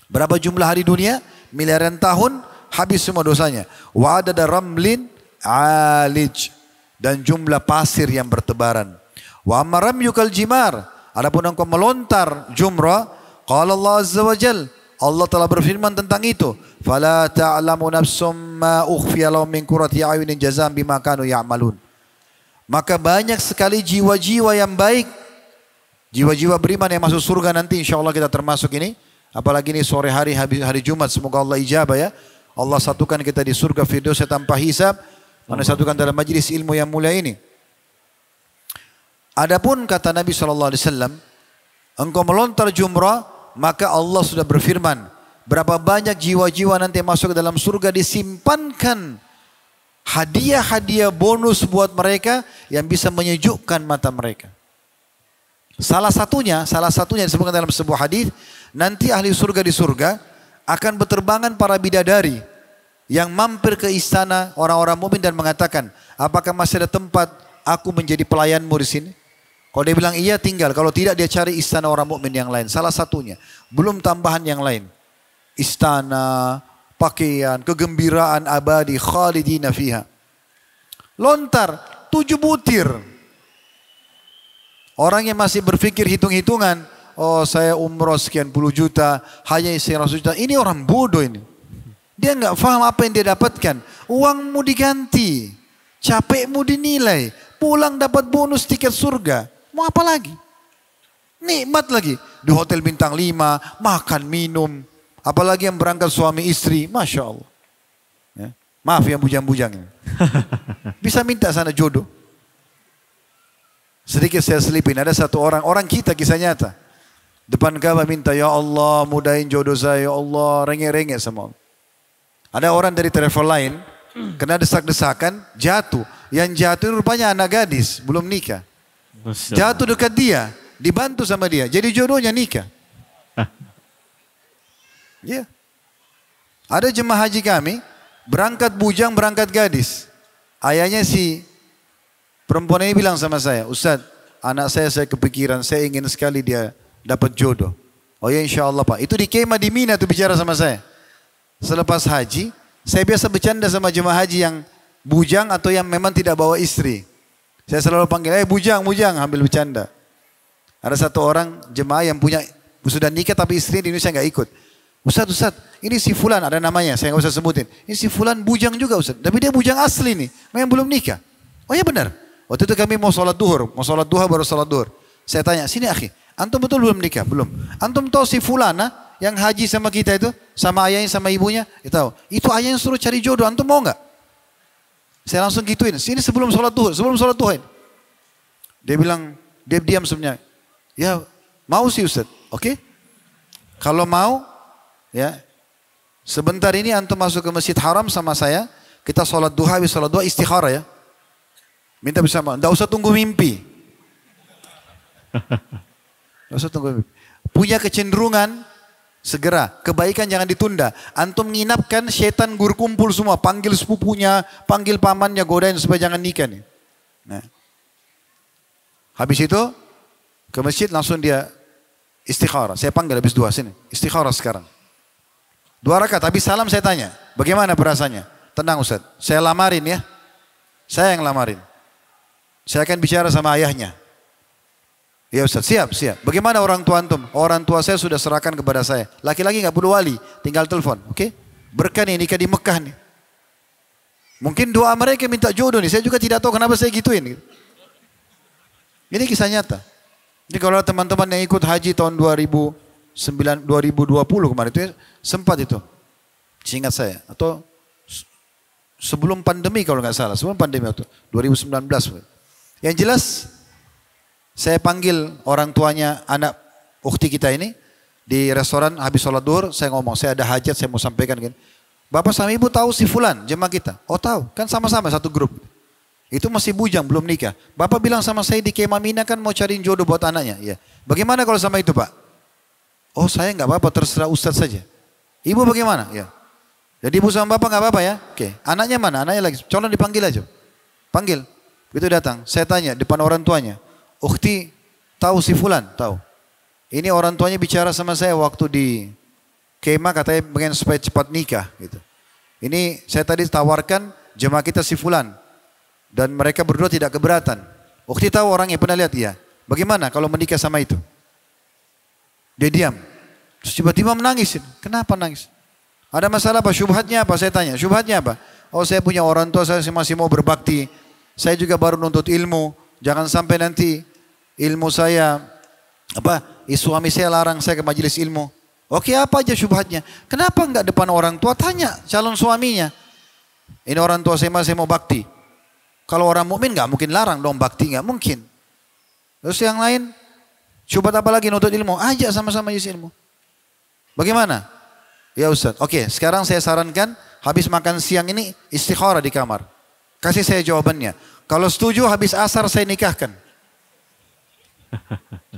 Berapa jumlah hari dunia? Miliaran tahun, habis semua dosanya. Wa adada ramlin alij, dan jumlah pasir yang bertebaran. Wa amma ramyukal jimar, adapun engkau melontar jumrah, qala Allah azza wa jalla, Allah telah berfirman tentang itu, fala ta'lamu nafsum ma ukhfiya lahum min qurrati a'yunin jazaa'an bima kanu ya'malun. Maka banyak sekali jiwa-jiwa yang baik, jiwa-jiwa beriman yang masuk surga nanti, insyaallah kita termasuk ini. Apalagi ini sore hari, hari Jumat, semoga Allah ijabah ya. Allah satukan kita di surga firdaus tanpa hisab, mana satukan dalam majlis ilmu yang mulia ini. Adapun kata Nabi SAW, engkau melontar jumrah, maka Allah sudah berfirman, berapa banyak jiwa-jiwa nanti masuk ke dalam surga, disimpankan hadiah-hadiah bonus buat mereka yang bisa menyejukkan mata mereka. Salah satunya disebutkan dalam sebuah hadis, nanti ahli surga di surga akan berterbangan para bidadari yang mampir ke istana orang-orang mukmin dan mengatakan, apakah masih ada tempat aku menjadi pelayanmu di sini? Kalau dia bilang iya, tinggal. Kalau tidak, dia cari istana orang mukmin yang lain. Salah satunya. Belum tambahan yang lain. Istana, pakaian, kegembiraan abadi, khalidina fiha. Lontar, 7 butir. Orang yang masih berpikir hitung-hitungan, oh saya umroh sekian puluh juta, hanya sekian ratus juta. Ini orang bodoh ini. Dia nggak paham apa yang dia dapatkan. Uangmu diganti, capekmu dinilai, pulang dapat bonus tiket surga. Mau apa lagi? Nikmat lagi. Di hotel bintang 5, makan, minum. Apalagi yang berangkat suami istri. Masya Allah. Ya. Maaf yang bujang-bujang. Bisa minta sana jodoh. Sedikit saya selipin. Ada satu orang kita kisah nyata. Depan Ka'bah minta, ya Allah mudahin jodoh saya. Ya Allah, rengek-rengek sama Allah. Ada orang dari travel lain, kena desak-desakan, jatuh. Yang jatuh rupanya anak gadis, belum nikah. Jatuh dekat dia, dibantu sama dia. Jadi jodohnya nikah. Ya. Ada jemaah haji kami, berangkat bujang, berangkat gadis. Ayahnya si perempuan ini bilang sama saya, Ustaz, anak saya kepikiran, saya ingin sekali dia dapat jodoh. Oh ya insya Allah Pak. Itu di kemah di Mina tuh bicara sama saya. Selepas haji, saya biasa bercanda sama jemaah haji yang bujang atau yang memang tidak bawa istri. Saya selalu panggil, bujang, ambil bercanda. Ada satu orang jemaah yang sudah nikah tapi istrinya di Indonesia nggak ikut. Ustaz, ini si Fulan ada namanya, saya nggak usah sebutin. Ini si Fulan bujang juga Ustaz, tapi dia bujang asli nih, memang belum nikah. Oh ya benar. Waktu itu kami mau sholat duha baru sholat duhur. Saya tanya, sini akhi, antum betul belum nikah? Belum. Antum tahu si Fulana yang haji sama kita itu, sama ayahnya sama ibunya? Ya tahu. Itu ayahnya suruh cari jodoh, antum mau nggak? Saya langsung gituin, sini sebelum sholat duha. Dia bilang, dia diam sebenarnya. Ya mau sih Ustaz, oke? Kalau mau, ya sebentar ini antum masuk ke Masjid Haram sama saya, kita sholat duha, habis sholat duha istikharah ya. Minta bersama, tidak usah tunggu mimpi. Tidak usah tunggu mimpi. Punya kecenderungan, segera. Kebaikan jangan ditunda. Antum nginapkan setan kumpul semua. Panggil sepupunya, panggil pamannya, godain supaya jangan nikah nih. Nah. Habis itu, ke masjid langsung dia istikharah. Saya panggil habis dua, sini. Istikharah sekarang. 2 rakaat, habis salam saya tanya. Bagaimana perasaannya? Tenang Ustaz, saya lamarin ya. Saya yang lamarin. Saya akan bicara sama ayahnya. Ya Ustaz, siap. Bagaimana orang tua antum? Orang tua saya sudah serahkan kepada saya. Laki-laki nggak perlu wali, tinggal telepon. Oke? Berkah nih nikah di Mekah nih. Mungkin doa mereka minta jodoh nih. Saya juga tidak tahu kenapa saya gituin. Ini kisah nyata. Jadi kalau teman-teman yang ikut haji tahun 2020 kemarin itu sempat itu. Seingat saya. Atau sebelum pandemi kalau nggak salah. Sebelum pandemi itu. 2019. Yang jelas saya panggil orang tuanya anak ukhti kita ini di restoran habis sholat duhur. Saya ngomong, saya ada hajat saya mau sampaikan. Bapak sama ibu tahu si Fulan jemaah kita? Oh tahu, kan sama-sama satu grup. Itu masih bujang, belum nikah. Bapak bilang sama saya di Kemah Mina kan mau cariin jodoh buat anaknya. Ya. Bagaimana kalau sama itu Pak? Oh saya nggak apa-apa, terserah Ustaz saja. Ibu bagaimana? Ya. Jadi ibu sama bapak nggak apa-apa ya? Oke. Anaknya mana? Anaknya lagi. Colon dipanggil aja. Panggil. Begitu datang. Saya tanya depan orang tuanya. Ukhti tahu si Fulan? Tahu. Ini orang tuanya bicara sama saya waktu di Kemah katanya pengen supaya cepat nikah. Gitu. Ini saya tadi tawarkan jemaah kita si Fulan. Dan mereka berdua tidak keberatan. Ukhti tahu orangnya pernah lihat? Iya. Bagaimana kalau menikah sama itu? Dia diam. Terus tiba-tiba menangis. Kenapa nangis? Ada masalah apa? Syubhatnya apa? Saya tanya. Syubhatnya apa? Oh saya punya orang tua saya masih mau berbakti. Saya juga baru nuntut ilmu. Jangan sampai nanti ilmu saya, suami saya larang saya ke majelis ilmu. Oke apa aja syubhatnya? Kenapa enggak depan orang tua? Tanya calon suaminya. Ini orang tua saya masih mau bakti. Kalau orang mukmin enggak mungkin larang dong bakti, enggak mungkin. Terus yang lain, syubhat apa lagi nuntut ilmu? Ajak sama-sama majelis ilmu. Bagaimana? Ya Ustaz, oke sekarang saya sarankan habis makan siang ini istikharah di kamar. Kasih saya jawabannya. Kalau setuju habis asar saya nikahkan.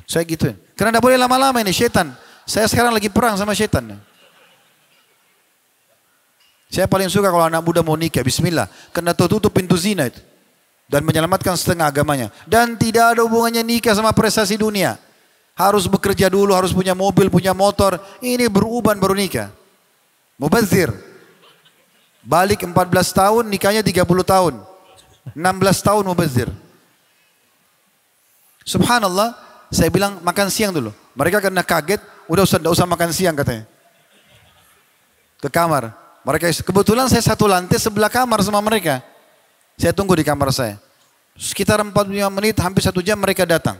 Saya gituin. Karena tidak boleh lama-lama ini setan. Saya sekarang lagi perang sama setan. Saya paling suka kalau anak muda mau nikah. Bismillah. Karena tutup pintu zina itu. Dan menyelamatkan setengah agamanya. Dan tidak ada hubungannya nikah sama prestasi dunia. Harus bekerja dulu, harus punya mobil, punya motor. Ini beruban baru nikah. Mubazir. Balik 14 tahun, nikahnya 30 tahun. 16 tahun mubazir. Subhanallah, saya bilang makan siang dulu. Mereka karena kaget, udah usah makan siang katanya. Ke kamar. Mereka kebetulan saya satu lantai sebelah kamar sama mereka. Saya tunggu di kamar saya. Sekitar 45 menit, hampir 1 jam mereka datang.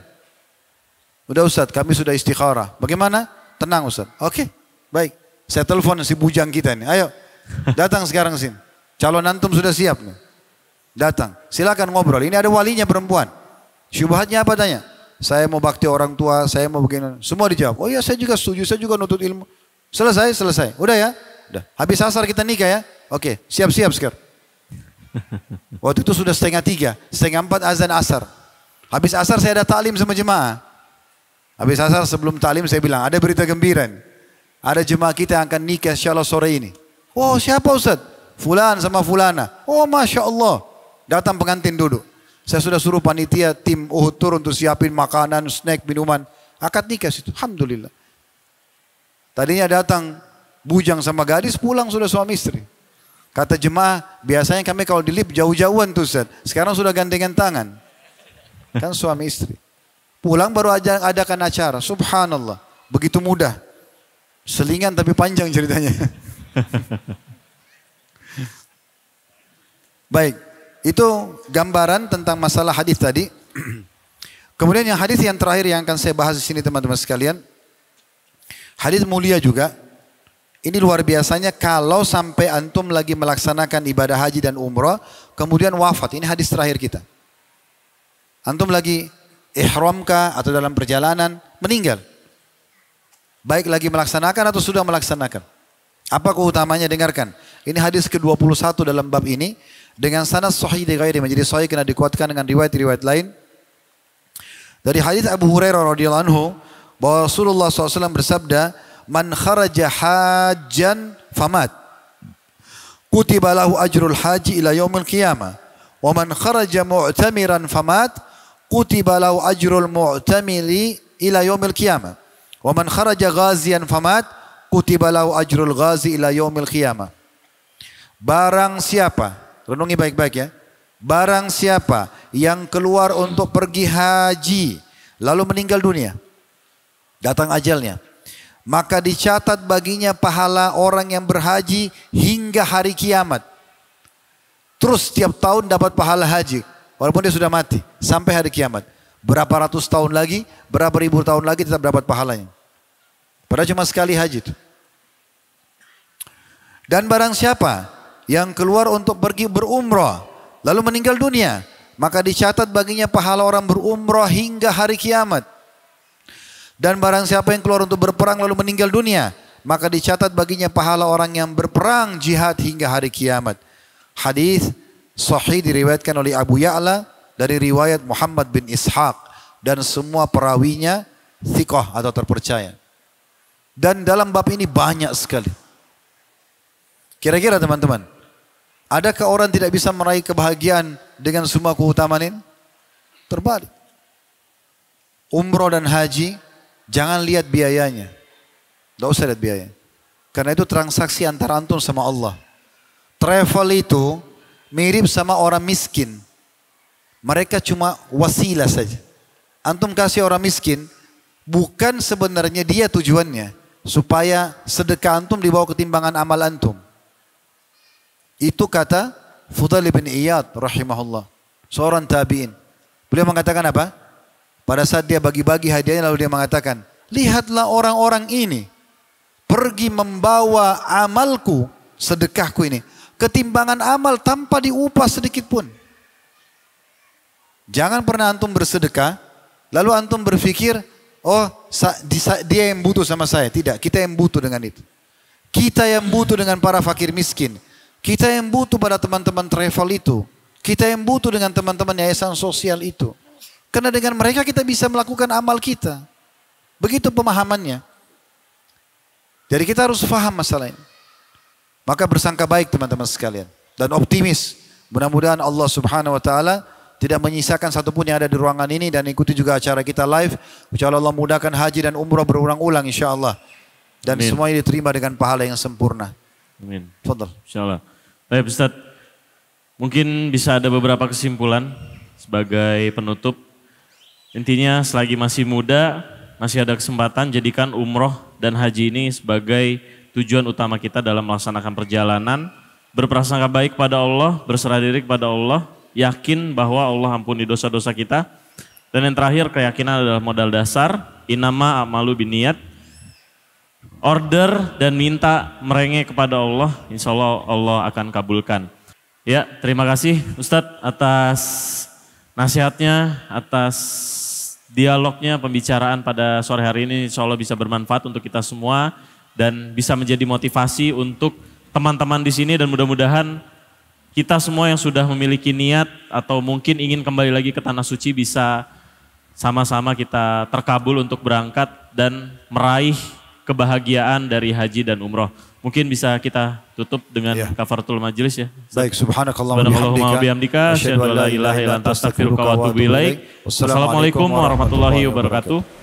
Udah Ustaz, kami sudah istikharah. Bagaimana? Tenang Ustaz. Oke, baik. Saya telepon si bujang kita ini. Ayo, datang sekarang sini. Calon antum sudah siap nih. Datang, silakan ngobrol. Ini ada walinya perempuan. Syubhatnya apa tanya? Saya mau bakti orang tua, saya mau begini. Semua dijawab. Oh iya saya juga setuju, saya juga nuntut ilmu. Selesai. Udah ya? Udah. Habis asar kita nikah ya? Oke, siap-siap sekarang. Waktu itu sudah 2:30, 3:30 azan asar. Habis asar saya ada taklim sama jemaah. Habis asar sebelum taklim saya bilang, ada berita gembira. Ada jemaah kita yang akan nikah insya Allah sore ini. Oh siapa Ustaz? Fulan sama Fulana. Oh Masya Allah. Datang pengantin duduk. Saya sudah suruh panitia tim Uhud tur untuk siapin makanan, snack, minuman. Akad nikah situ. Alhamdulillah. Tadinya datang bujang sama gadis, pulang sudah suami istri. Kata jemaah, biasanya kami kalau di lift jauh-jauhan tuh Ustaz. Sekarang sudah gandengan tangan. Kan suami istri. Pulang baru adakan acara. Subhanallah. Begitu mudah. Selingan tapi panjang ceritanya. Baik. Itu gambaran tentang masalah hadis tadi. Kemudian yang hadis yang terakhir yang akan saya bahas di sini teman-teman sekalian. Hadis mulia juga. Ini luar biasanya kalau sampai antum lagi melaksanakan ibadah haji dan umrah, kemudian wafat. Ini hadis terakhir kita. Antum lagi ihramkah atau dalam perjalanan, meninggal. Baik lagi melaksanakan atau sudah melaksanakan. Apa keutamanya, dengarkan. Ini hadis ke-21 dalam bab ini. Dengan sanad sahih di ghairi, menjadi sahih karena dikuatkan dengan riwayat-riwayat lain. Dari hadis Abu Hurairah radhiyallahu anhu, bahwa Rasulullah SAW bersabda, Man kharaja hajjan famat, kutiba lahu ajrul haji ila yaumil qiyamah. Wa man kharaja mu'tamiran famat, kutiba lahu ajrul mu'tamiri ila yaumil qiyamah. Wa man kharaja ghazian famat, kutiba lahu ajrul ghazi ila yaumil qiyamah. Barang siapa, renungi baik-baik ya. Barang siapa yang keluar untuk pergi haji lalu meninggal dunia, datang ajalnya, maka dicatat baginya pahala orang yang berhaji hingga hari kiamat. Terus setiap tahun dapat pahala haji, walaupun dia sudah mati, sampai hari kiamat. Berapa ratus tahun lagi, berapa ribu tahun lagi tetap dapat pahalanya. Padahal cuma sekali haji itu. Dan barang siapa yang keluar untuk pergi berumrah, lalu meninggal dunia, maka dicatat baginya pahala orang berumrah hingga hari kiamat. Dan barang siapa yang keluar untuk berperang lalu meninggal dunia, maka dicatat baginya pahala orang yang berperang jihad hingga hari kiamat. Hadis sahih diriwayatkan oleh Abu Ya'la dari riwayat Muhammad bin Ishaq, dan semua perawinya thiqah atau terpercaya. Dan dalam bab ini banyak sekali. Kira-kira teman-teman, adakah orang tidak bisa meraih kebahagiaan dengan semua keutamaan ini? Terbalik. Umroh dan haji, jangan lihat biayanya. Tidak usah lihat biayanya. Karena itu transaksi antara antum sama Allah. Travel itu mirip sama orang miskin. Mereka cuma wasilah saja. Antum kasih orang miskin, bukan sebenarnya dia tujuannya. Supaya sedekah antum dibawa ke timbangan amal antum. Itu kata Fudail bin Iyad rahimahullah. Seorang tabi'in. Beliau mengatakan apa? Pada saat dia bagi-bagi hadiahnya lalu dia mengatakan, lihatlah orang-orang ini pergi membawa amalku, sedekahku ini, ketimbangan amal tanpa diupah sedikit pun. Jangan pernah antum bersedekah, lalu antum berpikir, oh dia yang butuh sama saya. Tidak, kita yang butuh dengan itu. Kita yang butuh dengan para fakir miskin. Kita yang butuh pada teman-teman travel itu. Kita yang butuh dengan teman-teman yayasan sosial itu. Karena dengan mereka kita bisa melakukan amal kita. Begitu pemahamannya. Jadi kita harus paham masalah ini. Maka bersangka baik teman-teman sekalian. Dan optimis. Mudah-mudahan Allah subhanahu wa ta'ala tidak menyisakan satupun yang ada di ruangan ini. Dan ikuti juga acara kita live. InsyaAllah Allah mudahkan haji dan umrah berulang-ulang insyaAllah. Dan Amin. semuanya diterima dengan pahala yang sempurna. Amin. Fadal. Insyaallah. Baik Ustaz, mungkin bisa ada beberapa kesimpulan sebagai penutup. Intinya selagi masih muda, masih ada kesempatan, jadikan umroh dan haji ini sebagai tujuan utama kita dalam melaksanakan perjalanan. Berprasangka baik pada Allah, berserah diri kepada Allah, yakin bahwa Allah ampuni dosa-dosa kita. Dan yang terakhir, keyakinan adalah modal dasar, innama a'malu binniyat. Order dan minta merengek kepada Allah, insya Allah Allah akan kabulkan. Ya, terima kasih Ustadz atas nasihatnya, atas dialognya, pembicaraan pada sore hari ini. Insya Allah bisa bermanfaat untuk kita semua dan bisa menjadi motivasi untuk teman-teman di sini, dan mudah-mudahan kita semua yang sudah memiliki niat atau mungkin ingin kembali lagi ke Tanah Suci bisa sama-sama kita terkabul untuk berangkat dan meraih kebahagiaan dari haji dan umroh. mungkin bisa kita tutup dengan kafaratul majelis ya. Baik, subhanakallahumma bihamdika asyhadu an la ilaha illa anta astaghfiruka wa atubu ilaik. Wassalamualaikum warahmatullahi wabarakatuh.